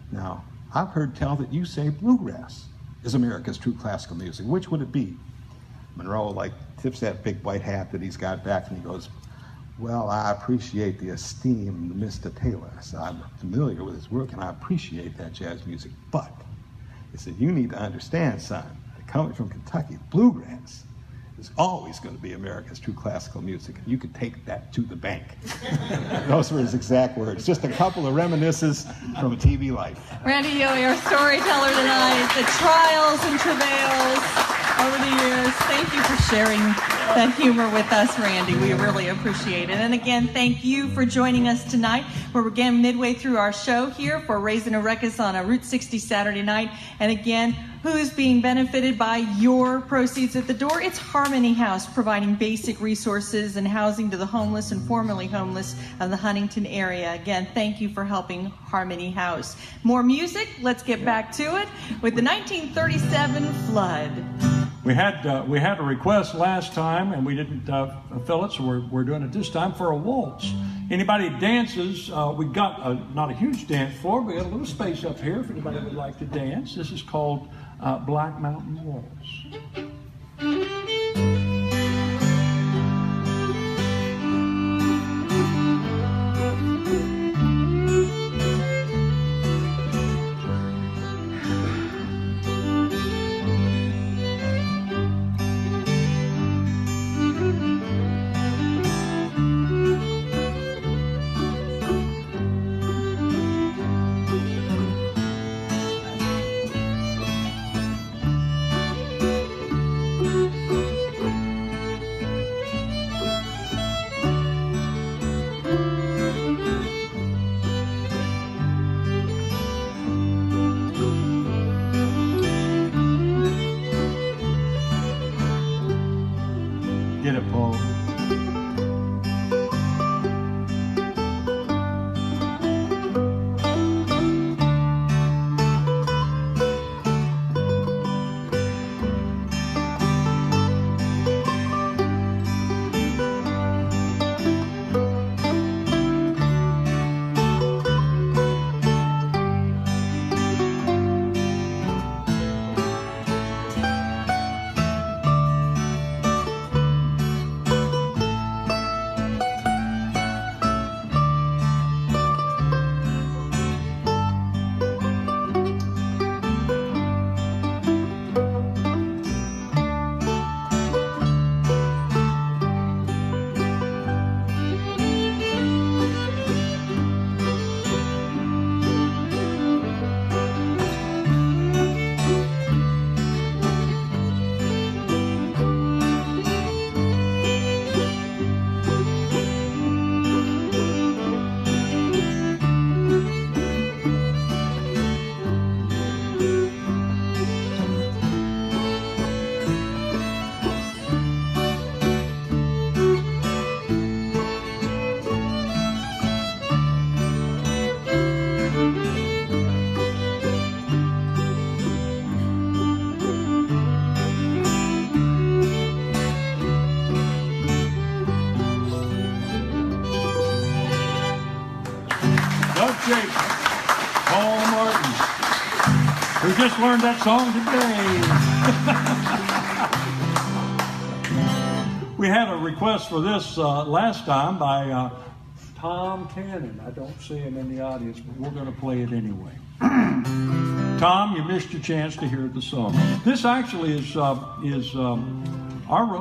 Now, I've heard tell that you say bluegrass is America's true classical music. Which would it be? Monroe tips that big white hat that he's got back, and he goes, well, I appreciate the esteem of Mr. Taylor. So I'm familiar with his work, and I appreciate that jazz music. But he said, you need to understand, son, that coming from Kentucky, bluegrass is always going to be America's true classical music. You could take that to the bank. Those were his exact words. Just a couple of reminiscences from TV life. Randy Yohe, our storyteller tonight, the trials and travails over the years. Thank you for sharing that humor with us, Randy. We really appreciate it. And again, thank you for joining us tonight. We're again midway through our show here for Raising a Ruckus on a Route 60 Saturday night. And again, who's being benefited by your proceeds at the door? It's Harmony House, providing basic resources and housing to the homeless and formerly homeless of the Huntington area. Again, thank you for helping Harmony House. More music. Let's get back to it with the 1937 flood. We had a request last time, and we didn't fill it, so we're doing it this time for a waltz. Anybody dances, we got not a huge dance floor, but we got a little space up here if anybody would like to dance. This is called Black Mountain Waltz. We just learned that song today. We had a request for this last time by Tom Cannon. I don't see him in the audience, but we're going to play it anyway. Tom, you missed your chance to hear the song. This actually is our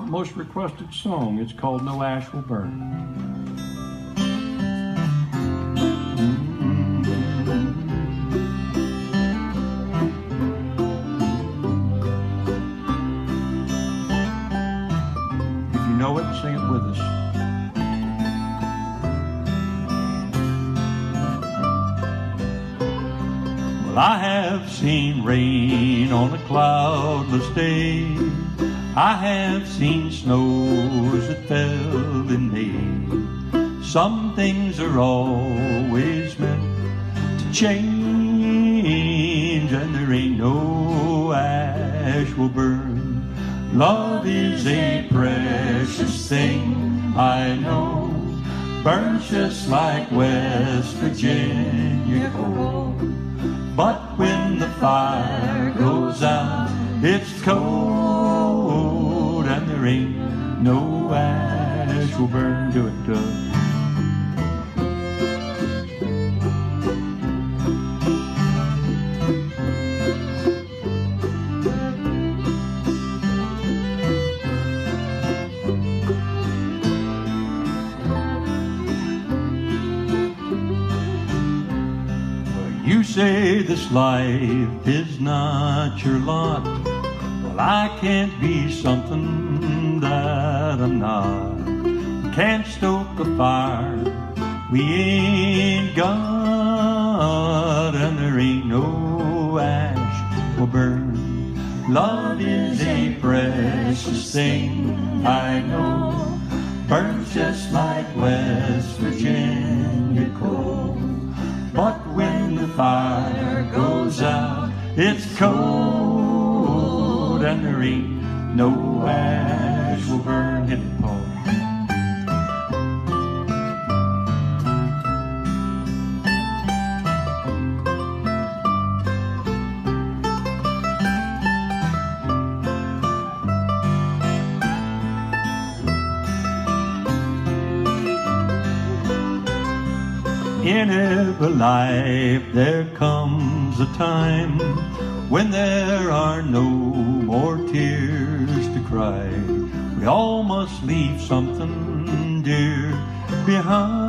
most requested song. It's called No Ash Will Burn. Know it, sing it with us. Well, I have seen rain on a cloudless day. I have seen snows that fell in May. Some things are always meant to change, and there ain't no ash will burn. Love is a precious thing, I know, burns just like West Virginia coal. But when the fire goes out, it's cold, and there ain't no ash will burn. Do it, Doug. You say this life is not your lot. Well, I can't be something that I'm not. We can't stoke a fire we ain't got, and there ain't no ash will burn. Love is a precious thing, I know, burns just like West Virginia coal. But when the fire goes out, it's cold, and there ain't no ash will burn. Hit it, Paul. In every life there comes a time when there are no more tears to cry. We all must leave something dear behind,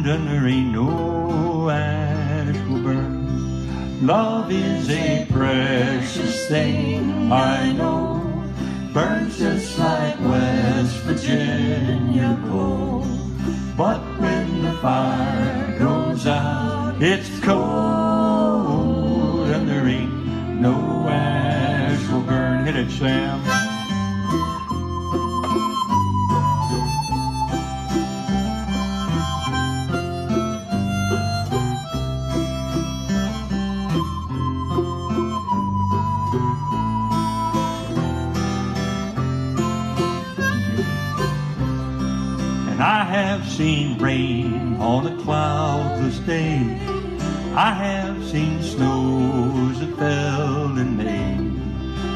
and there ain't no ash will burn. Love is a precious thing, I know, burns just like West Virginia coal. But when the fire goes out, it's cold, and there ain't no ash will burn. Hit it, Sam. I have seen rain on a cloudless day. I have seen snows that fell in May.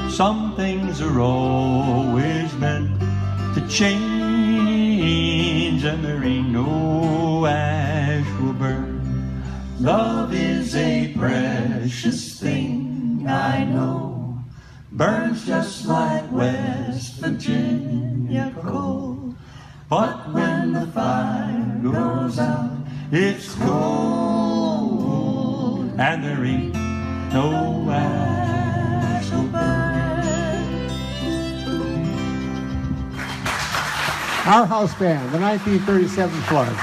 Some things are always meant to change, and there ain't no ash will burn. Love is a precious thing, I know, burns just like West Virginia coal. But when the fire goes out, it's cold, and there ain't no ash will burn. Our house band, the 1937 flood.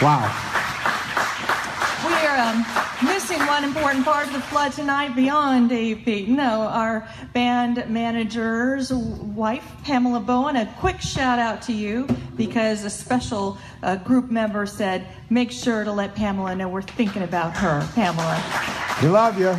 Wow. We're missing one important part of the flood tonight beyond Dave Pete. No, our band manager's wife, Pamela Bowen. A quick shout out to you because a special group member said, make sure to let Pamela know we're thinking about her. Pamela. We love you.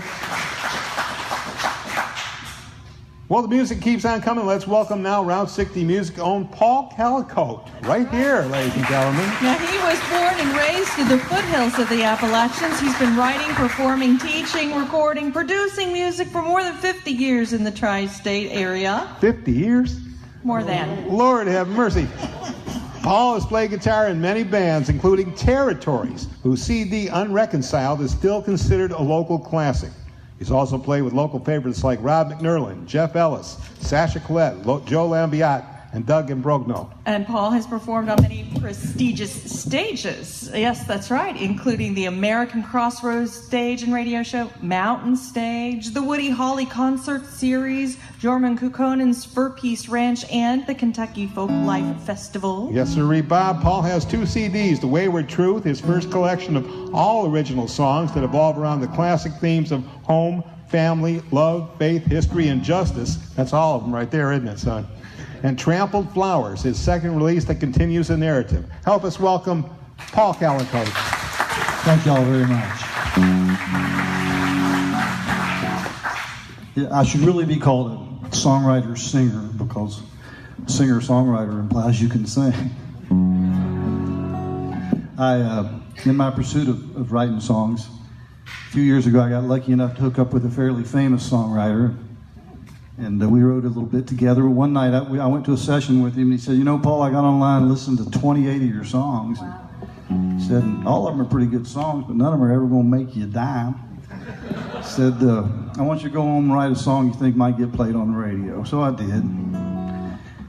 Well, the music keeps on coming. Let's welcome now Route 60 Music own Paul Callicoat, right here, ladies and gentlemen. Now, he was born and raised in the foothills of the Appalachians. He's been writing, performing, teaching, recording, producing music for more than 50 years in the tri-state area. 50 years? More than. Lord have mercy. Paul has played guitar in many bands, including Territories, whose CD Unreconciled is still considered a local classic. He's also played with local favorites like Rob McNerlin, Jeff Ellis, Sasha Collette, Joe Lambiat, and Doug Imbrogno. And Paul has performed on many prestigious stages. Yes, that's right, including the American Crossroads stage and radio show, Mountain Stage, the Woody Holly Concert Series, Jorman Kukkonen's Fur Peace Ranch, and the Kentucky Folk Life Festival. Yes, sir, Bob. Paul has 2 CDs, The Wayward Truth, his first collection of all original songs that evolve around the classic themes of home, family, love, faith, history, and justice. That's all of them right there, isn't it, son? And Trampled Flowers, his second release that continues the narrative. Help us welcome Paul Callicoat. Thank y'all very much. Yeah, I should really be called a songwriter-singer because singer-songwriter implies you can sing. In my pursuit of writing songs, a few years ago I got lucky enough to hook up with a fairly famous songwriter. And we wrote a little bit together. One night I went to a session with him, and he said, "You know, Paul, I got online and listened to 28 of your songs." Wow. He said, "All of them are pretty good songs, but none of them are ever going to make you a dime." He said, "I want you to go home and write a song you think might get played on the radio." So I did.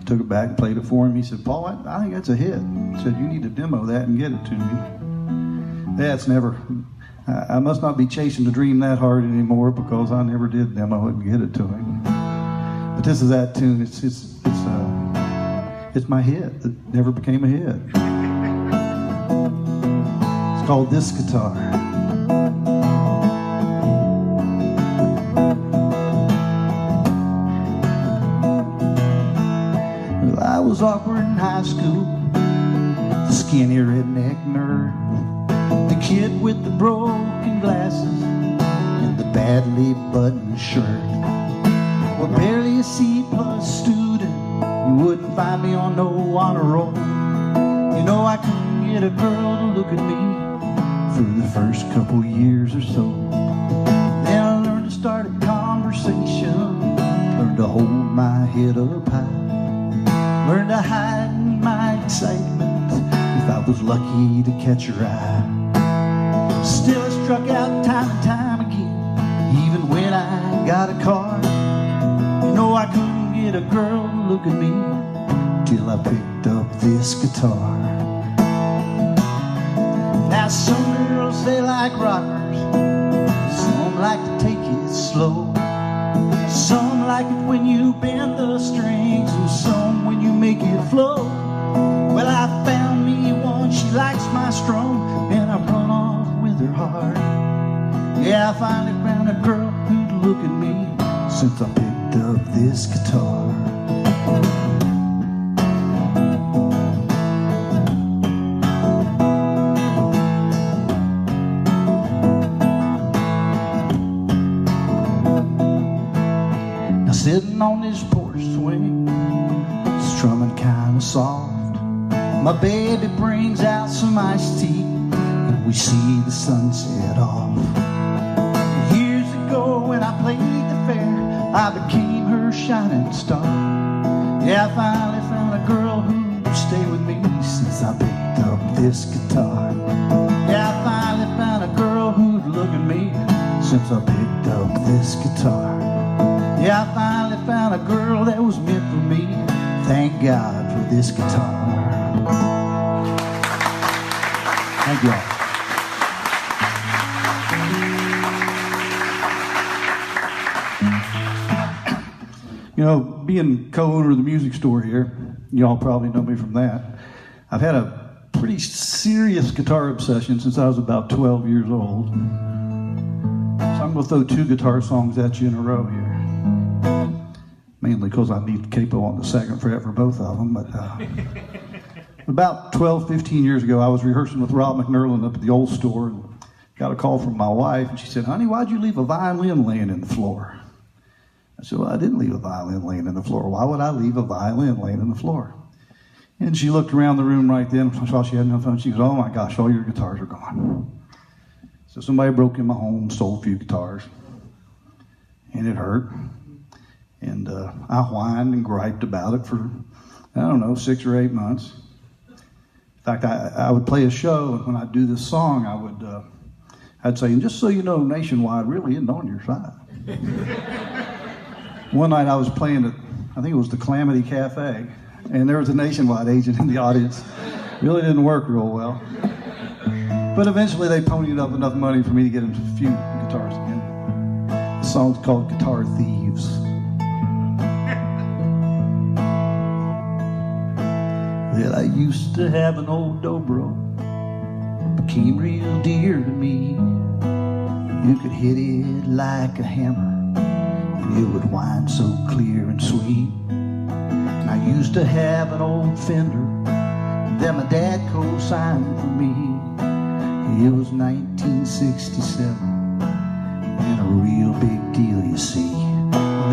Took it back and played it for him. He said, "Paul, I think that's a hit." He said, "You need to demo that and get it to me." That's never... I must not be chasing the dream that hard anymore because I never did demo it and get it to him. But this is that tune. It's my hit that never became a hit. It's called This Guitar. Well, I was awkward in high school, the skinny redneck nerd, the kid with the broken glasses and the badly buttoned shirt. Well, barely a C-plus student, you wouldn't find me on no honor roll. You know, I couldn't get a girl to look at me for the first couple years or so. Then I learned to start a conversation, learned to hold my head up high, learned to hide my excitement if I was lucky to catch her eye. Still I struck out time and time again, even when I got a car. You know, I couldn't get a girl to look at me till I picked up this guitar. Now some girls, they like rockers, some like to take it slow, some like it when you bend the strings, and some when you make it flow. Well, I found me one, she likes my strum, and I run off with her heart. Yeah, I finally found a girl who'd look at me since I picked up this guitar. Now sitting on this porch swing, strumming kinda soft, my baby brings out some iced tea, and we see the sunset off. Years ago when I played the fair, I became her shining star. Yeah, I finally found a girl who'd stay with me since I picked up this guitar. Yeah, I finally found a girl who'd look at me since I picked up this guitar. Yeah, I finally found a girl that was meant for me. Thank God for this guitar. Thank you all. You know, being co-owner of the music store here, you all probably know me from that. I've had a pretty serious guitar obsession since I was about 12 years old. So I'm going to throw 2 guitar songs at you in a row here. Mainly because I need capo on the second fret for both of them. But about 12, 15 years ago, I was rehearsing with Rob McNerlin up at the old store and got a call from my wife, and she said, "Honey, why'd you leave a violin laying in the floor?" I said, well, I didn't leave a violin laying in the floor. Why would I leave a violin laying in the floor? And she looked around the room right then, saw she had no phone. She goes, oh my gosh, all your guitars are gone. So somebody broke in my home, stole a few guitars, and it hurt. And I whined and griped about it for, I don't know, 6 or 8 months. In fact, I would play a show, and when I'd do this song, I'd say, and just so you know, Nationwide really isn't on your side. One night I was playing at, I think it was the Calamity Cafe, and there was a Nationwide agent in the audience. Really didn't work real well. But eventually they ponied up enough money for me to get a few guitars again. The song's called Guitar Thieves. Well, I used to have an old dobro, became real dear to me. You could hit it like a hammer, and it would whine so clear and sweet. And I used to have an old Fender that my dad co-signed for me. It was 1967, and a real big deal, you see.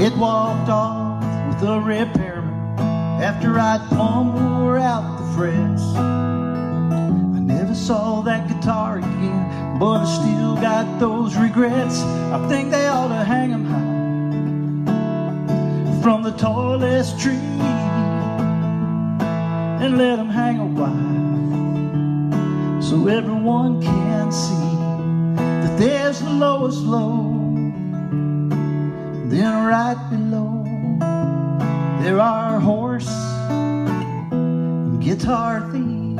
It walked off with a repairman after I'd plumb out the frets. I never saw that guitar again, but I still got those regrets. I think they ought to hang 'em high from the tallest tree and let 'em hang a while, so everyone can see that there's the lowest low. Then right below there are horse and guitar thieves.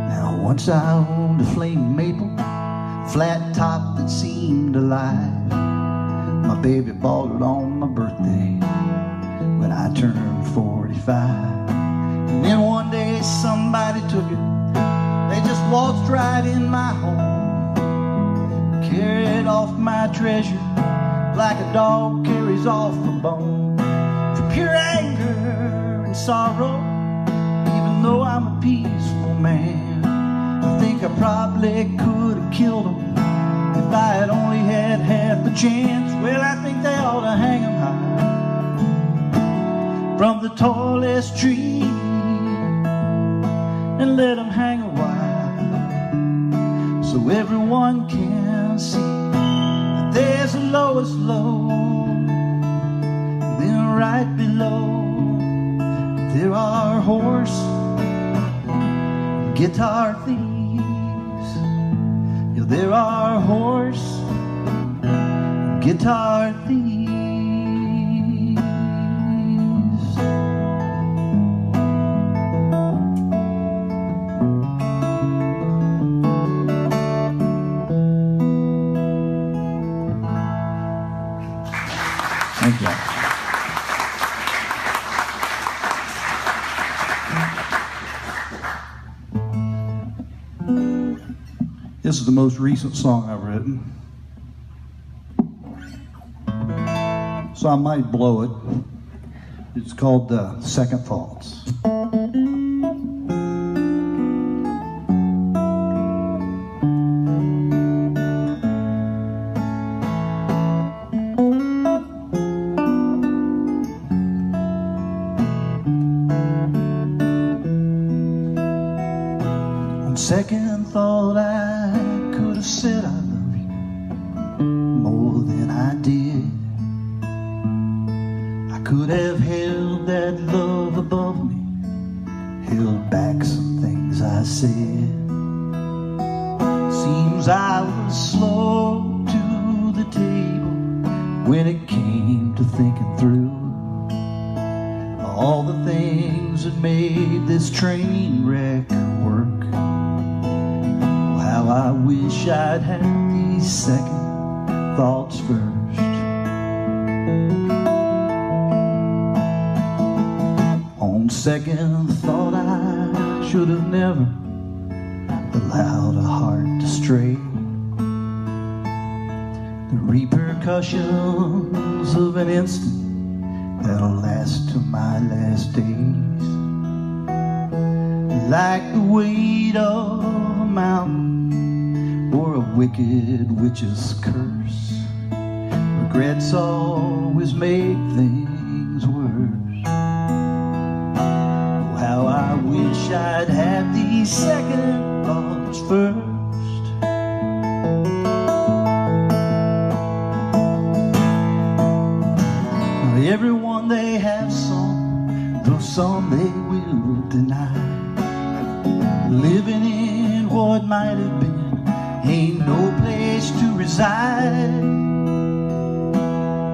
Now once I owned a flame maple flat top that seemed alive. My baby bought it on my birthday when I turned 45. And then one day somebody took it. They just waltzed right in my home, carried off my treasure like a dog carries off a bone. For pure anger and sorrow, even though I'm a peaceful man, I think I probably could have killed him if I had only had half the chance. Well, I think they ought to hang 'em high from the tallest tree and let 'em hang a while, so everyone can see that there's the lowest low. Then right below there are horse and guitar thieves. Yeah, there are horse and guitar thieves. Thank you. This is the most recent song I've written, so I might blow it. It's called Second Thoughts. On second thought, I could have said I love you more than I did. I could have held that love above me, held back some things I said. Seems I was slow to the table when it came to thinking through all the things that made this train wreck work. How I wish I'd had these second thoughts first. On second thought, I should have never allowed a heart to stray. The repercussions of an instant that'll last to my last days, like the weight of a mountain or a wicked witch's curse. Regrets always make things worse. Oh, how I wish I'd had these second thoughts first. Everyone they have some, though some they will deny. Living in what might have been ain't no place to reside.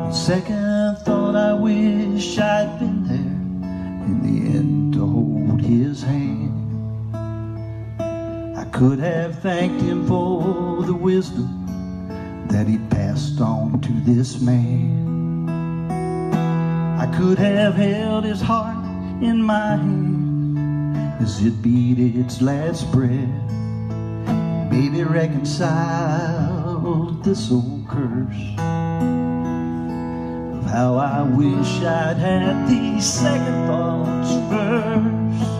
On second thought, I wish I'd been there in the end to hold his hand. I could have thanked him for the wisdom that he passed on to this man. I could have held his heart in my hand as it beat its last breath, maybe reconciled this old curse of how I wish I'd had these second thoughts first.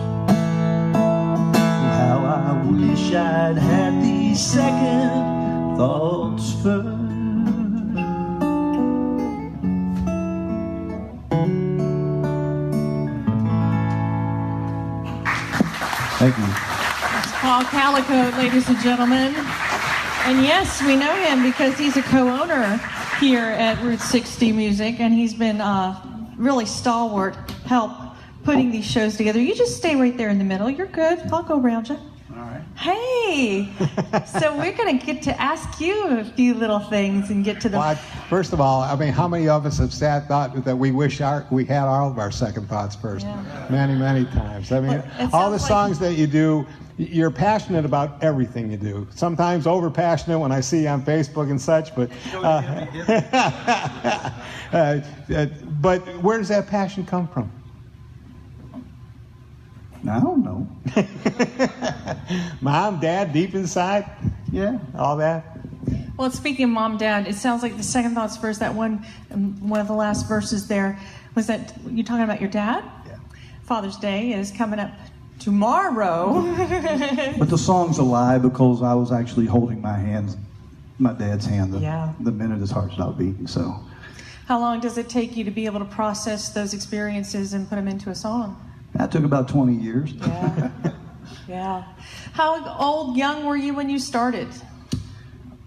How I wish I'd had these second thoughts first. Thank you. It's Paul Callicoat, ladies and gentlemen. And yes, we know him because he's a co-owner here at Route 60 Music, and he's been really stalwart help putting these shows together. You just stay right there in the middle. You're good. I'll go around you. All right. Hey, so we're going to get to ask you a few little things and get to the... Well, first of all, I mean, how many of us have thought that we wish we had all of our second thoughts first? Yeah. Many, many times. I mean, Well, all the sounds songs that you do, you're passionate about everything you do. Sometimes over-passionate when I see you on Facebook and such, but... but where does that passion come from? I don't know. Mom, Dad, deep inside? Yeah. All that? Well, speaking of Mom, Dad, it sounds like the second thoughts verse, that one of the last verses there, was that you talking about your dad? Yeah. Father's Day is coming up tomorrow. But the song's a lie because I was actually holding my dad's hand the minute his heart stopped beating. So, How long does it take you to be able to process those experiences and put them into a song? that took about 20 years. Yeah. Yeah. How young were you when you started?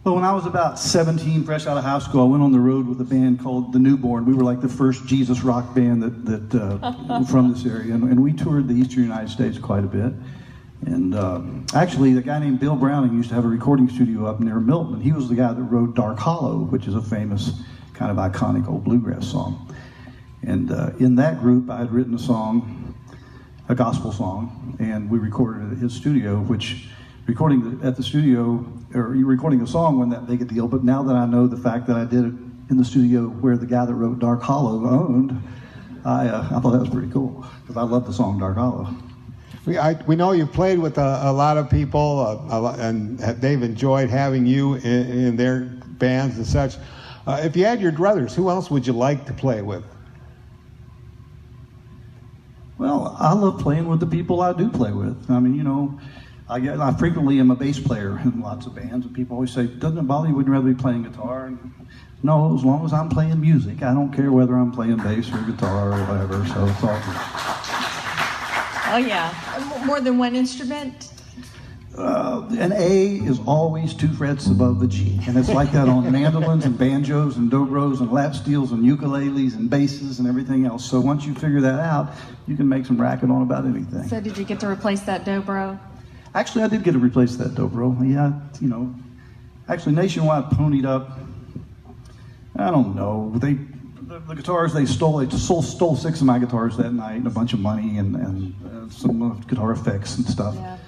Well, when I was about 17, fresh out of high school, I went on the road with a band called The Newborn. We were like the first Jesus rock band that from this area, and we toured the eastern United States quite a bit. And actually, the guy named Bill Browning used to have a recording studio up near Milton, and he was the guy that wrote Dark Hollow, which is a famous kind of iconic old bluegrass song. And in that group, I had written a gospel song, and we recorded it at his studio, which recording at the studio, or recording a song wasn't that big a deal, but now that I know the fact that I did it in the studio where the guy that wrote Dark Hollow owned, I thought that was pretty cool, because I love the song Dark Hollow. We know you've played with a lot of people, and they've enjoyed having you in their bands and such. If you had your druthers, who else would you like to play with? Well, I love playing with the people I do play with. I mean, you know, I frequently am a bass player in lots of bands, and people always say, doesn't it bother you? Would you rather be playing guitar? And no, as long as I'm playing music. I don't care whether I'm playing bass or guitar or whatever, so it's all good. Oh, yeah. More than one instrument? An A is always 2 frets above the G, and it's like that on mandolins and banjos and dobros and lap steels and ukuleles and basses and everything else. So once you figure that out, you can make some racket on about anything. So did you get to replace that dobro? Actually, I did get to replace that dobro. Yeah, you know, actually Nationwide ponied up. I don't know. The guitars they stole 6 of my guitars that night, and a bunch of money and some guitar effects and stuff. Yeah.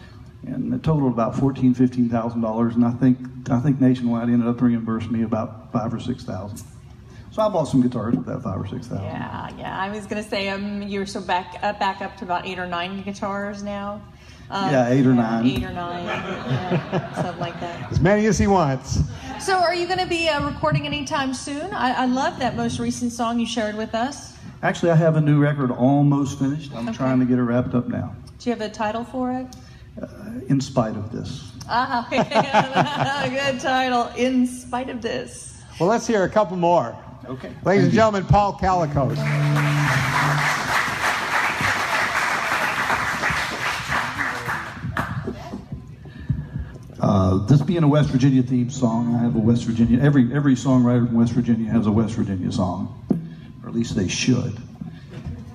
And it totaled about $14,000-$15,000, and I think Nationwide ended up reimbursing me about $5,000 or $6,000. So I bought some guitars with that $5,000 or $6,000. Yeah. I was gonna say you're so back up to about 8 or 9 guitars now. Yeah, 8 or 9. 8 or 9, yeah, something like that. As many as he wants. So are you going to be recording anytime soon? I love that most recent song you shared with us. Actually, I have a new record almost finished. I'm Okay. trying to get it wrapped up now. Do you have a title for it? In Spite of This. Good title, In Spite of This. Well, let's hear a couple more. Okay. Ladies and gentlemen, Paul Callicoat. This being a West Virginia themed song, I have a West Virginia. Every songwriter from West Virginia has a West Virginia song, or at least they should.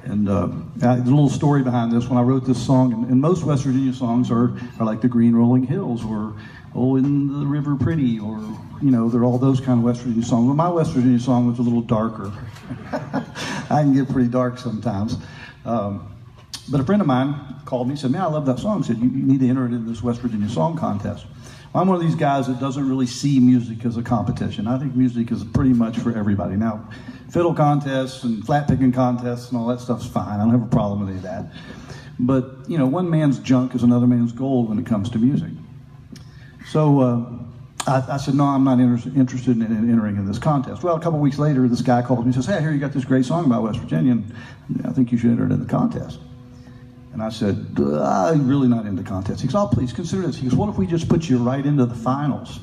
And there's a little story behind this. When I wrote this song, and most West Virginia songs are like the Green Rolling Hills, or In the River Pretty, or they're all those kind of West Virginia songs. But my West Virginia song was a little darker. I can get pretty dark sometimes. But a friend of mine called me and said, "Man, I love that song." He said, "You need to enter it in this West Virginia Song Contest." Well, I'm one of these guys that doesn't really see music as a competition. I think music is pretty much for everybody. Now, fiddle contests and flat picking contests and all that stuff's fine. I don't have a problem with any of that. But, one man's junk is another man's gold when it comes to music. So I said, "No, I'm not interested in entering in this contest." Well, a couple weeks later, this guy calls me and says, "Hey, here you got this great song about West Virginia, and I think you should enter it in the contest." And I said, "I'm really not into contests." He goes, "Oh, please consider this." He goes, "What if we just put you right into the finals?"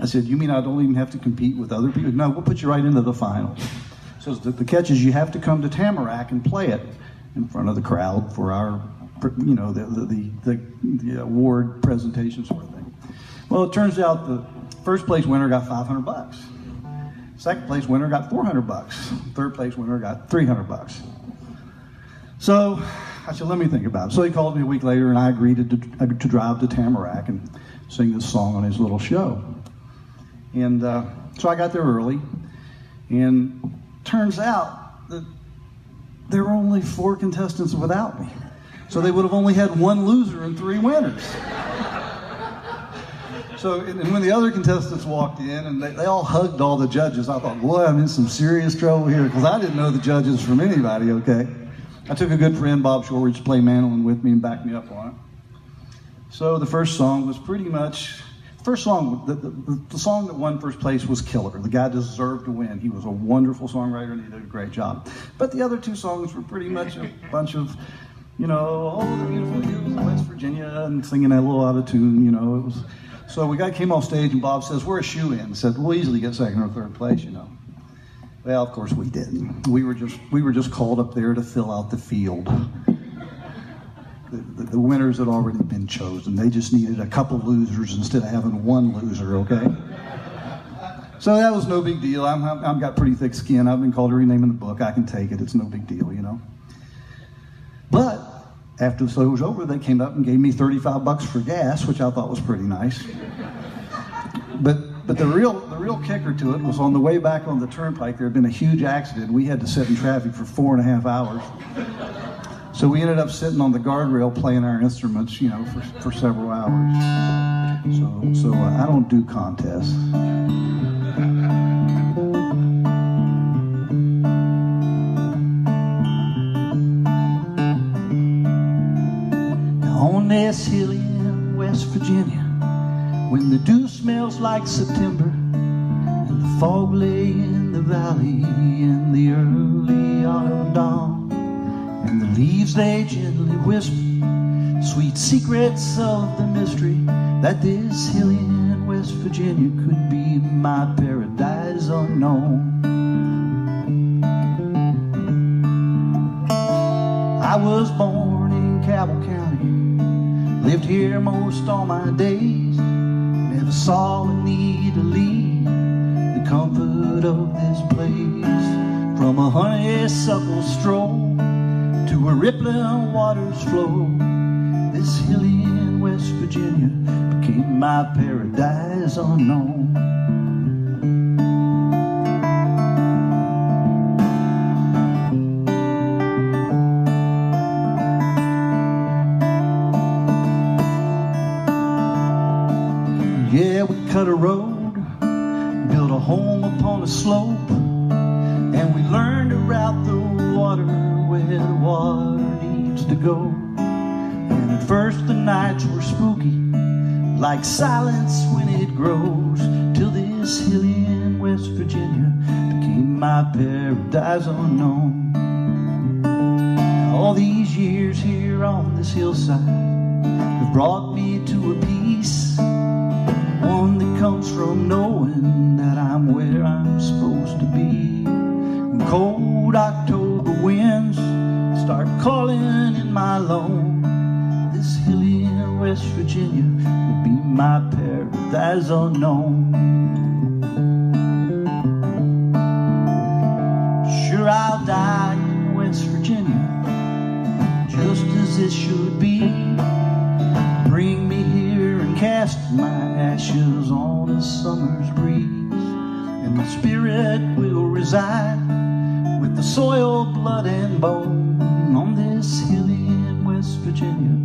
I said, "You mean I don't even have to compete with other people?" "No, we'll put you right into the finals." So the catch is you have to come to Tamarack and play it in front of the crowd for our, the award presentation sort of thing. Well, it turns out the first place winner got $500. Second place winner got $400. Third place winner got $300. So I said, "Let me think about it." So he called me a week later, and I agreed to drive to Tamarack and sing this song on his little show. And so I got there early, and turns out that there were only 4 contestants without me. So they would have only had 1 loser and 3 winners. So, and when the other contestants walked in, and they all hugged all the judges, I thought, boy, I'm in some serious trouble here, because I didn't know the judges from anybody, okay? I took a good friend, Bob Shorridge, to play mandolin with me and back me up on it. So the first song was pretty much, the song that won first place was Killer. The guy deserved to win. He was a wonderful songwriter, and he did a great job. But the other 2 songs were pretty much a bunch of, "Oh, the beautiful hills of West Virginia," and singing that little out of tune, it was. So we came off stage, and Bob says, "We're a shoe-in." Said, "We'll easily get 2nd or 3rd place, Well, of course we didn't. We were just called up there to fill out the field. The winners had already been chosen. They just needed a couple losers instead of having 1 loser, okay? So that was no big deal. I've got pretty thick skin. I've been called every name in the book. I can take it. It's no big deal, But after the show was over, they came up and gave me $35 for gas, which I thought was pretty nice. But the real kicker to it was on the way back on the turnpike, there had been a huge accident. We had to sit in traffic for 4.5 hours. So we ended up sitting on the guardrail playing our instruments, for several hours. So I don't do contests. Now on this hill in West Virginia, when the dew smells like September, and the fog lay in the valley in the early autumn dawn, and the leaves they gently whisper sweet secrets of the mystery, that this hill in West Virginia could be my paradise unknown. I was born in Cabell County, lived here most all my days, never saw a need to leave the comfort of this place. From a honeysuckle stroll to where rippling waters flow, this hill in West Virginia became my paradise unknown. Yeah, we cut a road, built a home upon a slope, and we learned to route the water where the water needs to go. And at first the nights were spooky, like silence when it grows, till this hill in West Virginia became my paradise unknown. All these years here on this hillside, have brought me to a peace, one that comes from knowing that I'm where I'm supposed to be. When cold October winds start calling in my loan, this hilly in West Virginia will be my paradise unknown. Sure, I'll die in West Virginia, just as it should be. Bring me here and cast my ashes on a summer's breeze, and my spirit will reside with the soil, blood, and bone on this hilly in West Virginia,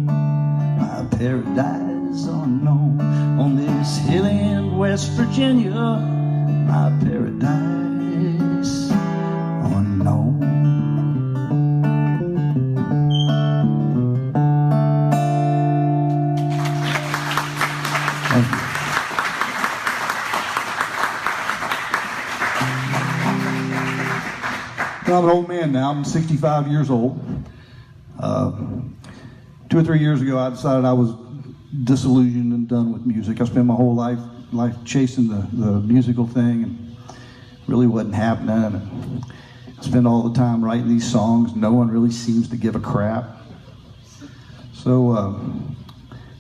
my paradise unknown. On this hilly in West Virginia, my paradise unknown. Thank you. I'm an old man now. I'm 65 years old. 2 or 3 years ago, I decided I was disillusioned and done with music. I spent my whole life chasing the musical thing, and really wasn't happening. And I spend all the time writing these songs. No one really seems to give a crap. So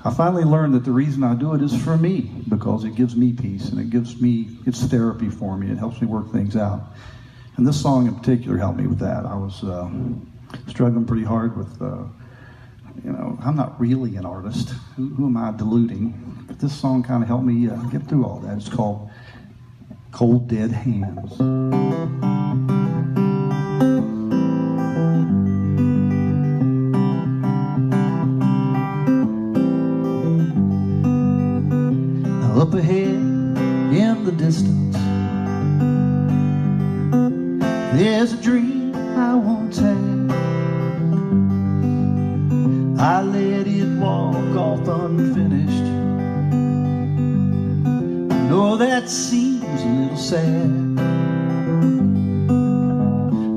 I finally learned that the reason I do it is for me, because it gives me peace, and it's therapy for me. It helps me work things out. And this song in particular helped me with that. I was struggling pretty hard with, I'm not really an artist. Who am I deluding? But this song kind of helped me get through all that. It's called Cold Dead Hands. Now up ahead in the distance, there's a dream I once had. I let it walk off unfinished. I know that seems a little sad,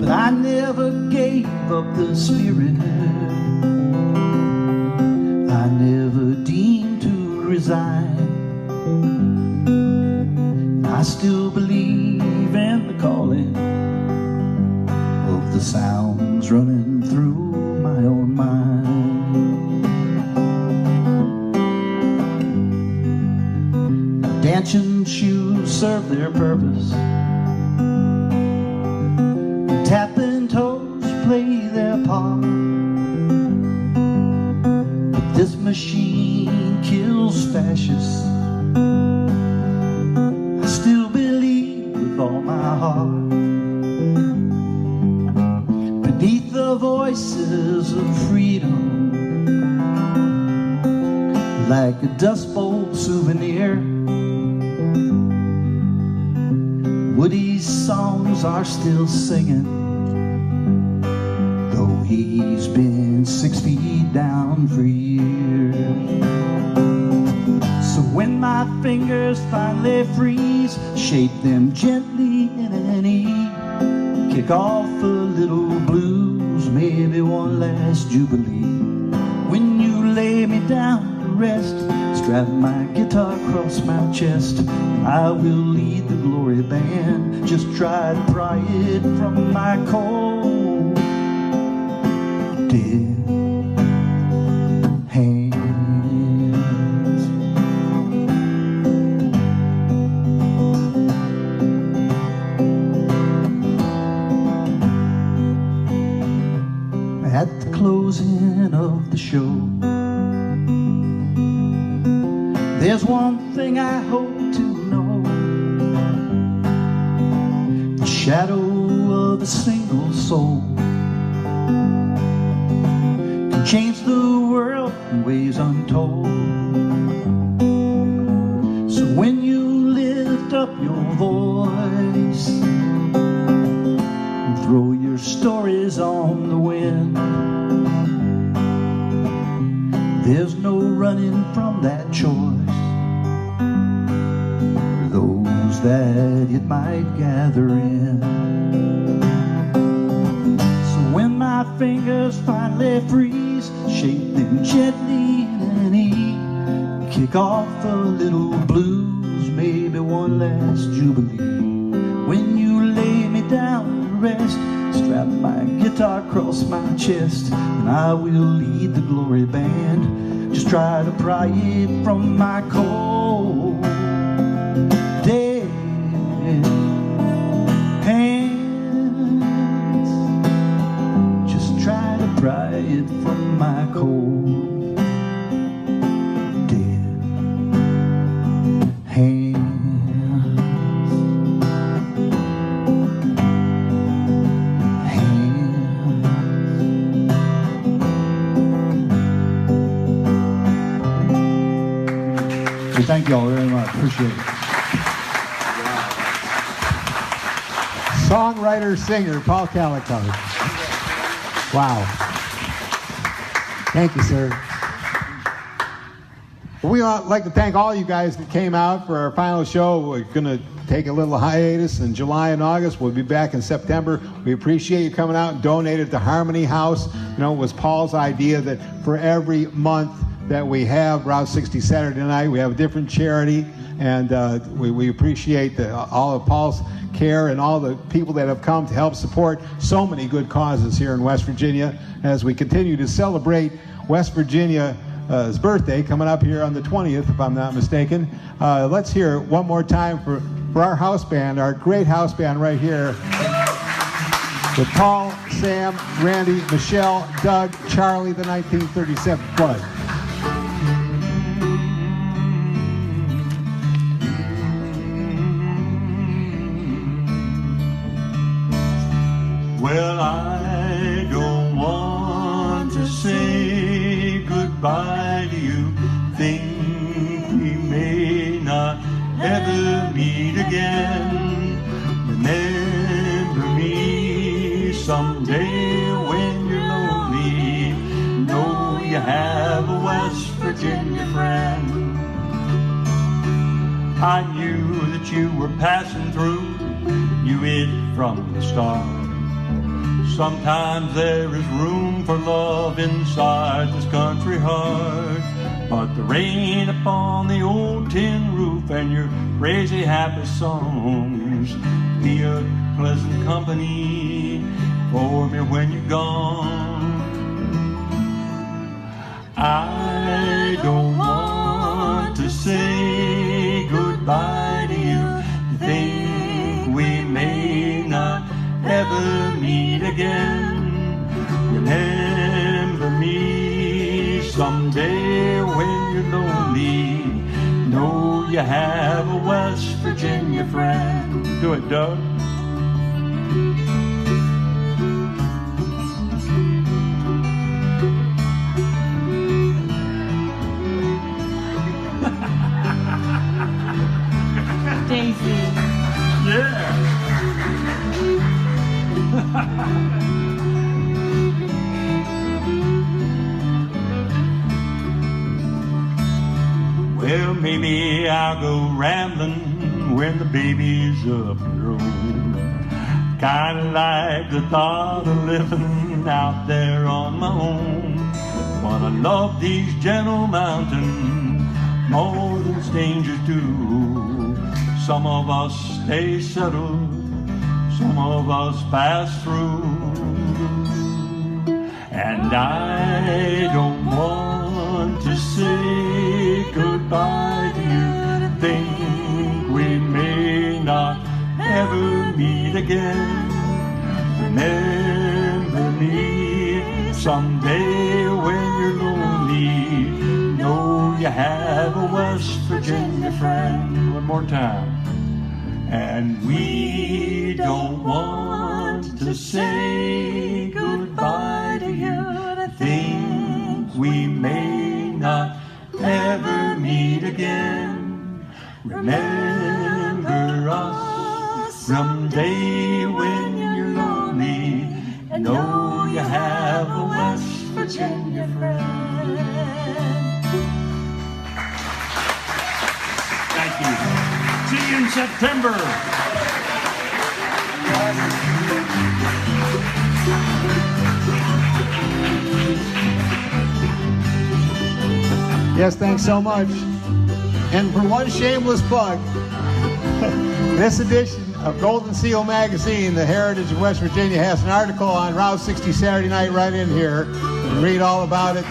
but I never gave up the spirit. I never deemed to resign. I still believe in the calling of the sounds running through my own mind. Dancing shoes serve their purpose, tapping toes play their part, but this machine kills fascists. I still believe with all my heart. Beneath the voices of freedom, like a Dust Bowl souvenir, Woody's songs are still singing, though he's been 6 feet down for years. So when my fingers finally freeze, shape them gently in an E, kick off a little blues, maybe one last jubilee. When you lay me down to rest, strap my guitar across my chest, and I will lead the glory band. Just try to pry it from my cold dead hands. At the closing of the show, there's one thing I hope to know. The shadow of a single soul can change the world in ways untold. So when you lift up your voice and throw your stories on the wind, there's no running from that choice for those that it might gather in. So when my fingers finally freeze, shape them gently in an kick off a little blues, maybe one last jubilee. When you lay me down to rest, strap my guitar across my chest, and I will lead the glory band. Just try to pry it from my cold dead hands. Just try to pry it from my cold dead hands. Thank you all very much. Appreciate it. Songwriter, singer, Paul Callicoat. Wow. Thank you, sir. We would like to thank all you guys that came out for our final show. We're going to take a little hiatus in July and August. We'll be back in September. We appreciate you coming out and donating to Harmony House. You know, it was Paul's idea that for every month that we have Route 60 Saturday night, we have a different charity, and we appreciate all of Paul's care and all the people that have come to help support so many good causes here in West Virginia as we continue to celebrate West Virginia's birthday coming up here on the 20th, if I'm not mistaken. Let's hear it one more time for our house band, our great house band right here, with Paul, Sam, Randy, Michelle, Doug, Charlie, the 1937 Flood. Well, I don't want to say goodbye to you. Think we may not ever meet again. Remember me someday when you're lonely. Know you have a West Virginia friend. I knew that you were passing through, knew it from the start. Sometimes there is room for love inside this country heart. But the rain upon the old tin roof and your crazy happy songs be a pleasant company for me when you're gone. I don't want to say goodbye to you. Think we may not ever meet again. Remember me someday when you're lonely. Know you have a West Virginia friend. Do it, Doug. Daisy. Yeah. Well, maybe I'll go rambling when the baby's up and grown. Kinda like the thought of living out there on my own. But I love these gentle mountains more than strangers do. Some of us stay settled, some of us pass through. And I don't want to say goodbye to you. Think we may not ever meet again. Remember me someday when you're lonely. Know you have a West Virginia friend. One more time. And we don't want to say goodbye to you. Think we may not ever meet again. Remember us someday when you're lonely. And know you have a West Virginia friend. Thank you. See you in September. Yes, thanks so much. And for one shameless plug, this edition of Golden Seal Magazine, the Heritage of West Virginia, has an article on Route 60 Saturday night right in here. You can read all about it.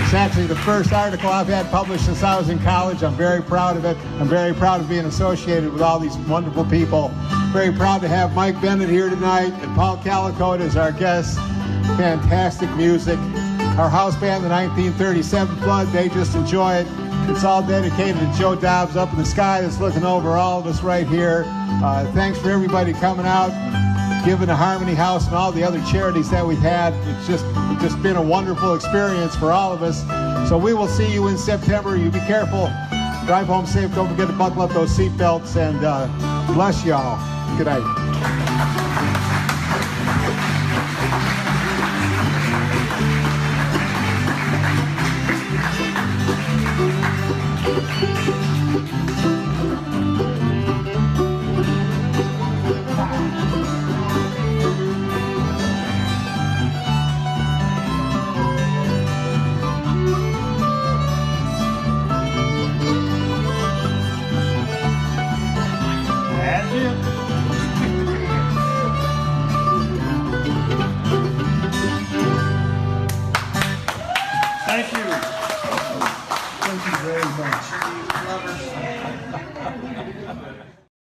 It's actually the first article I've had published since I was in college. I'm very proud of it. I'm very proud of being associated with all these wonderful people. Very proud to have Mike Bennett here tonight and Paul Callicoat as our guests. Fantastic music. Our house band, the 1937 Flood, they just enjoy it. It's all dedicated to Joe Dobbs up in the sky that's looking over all of us right here. Thanks for everybody coming out, giving to Harmony House and all the other charities that we've had. It's just been a wonderful experience for all of us. So we will see you in September. You be careful. Drive home safe. Don't forget to buckle up those seat belts, and bless y'all. Good night.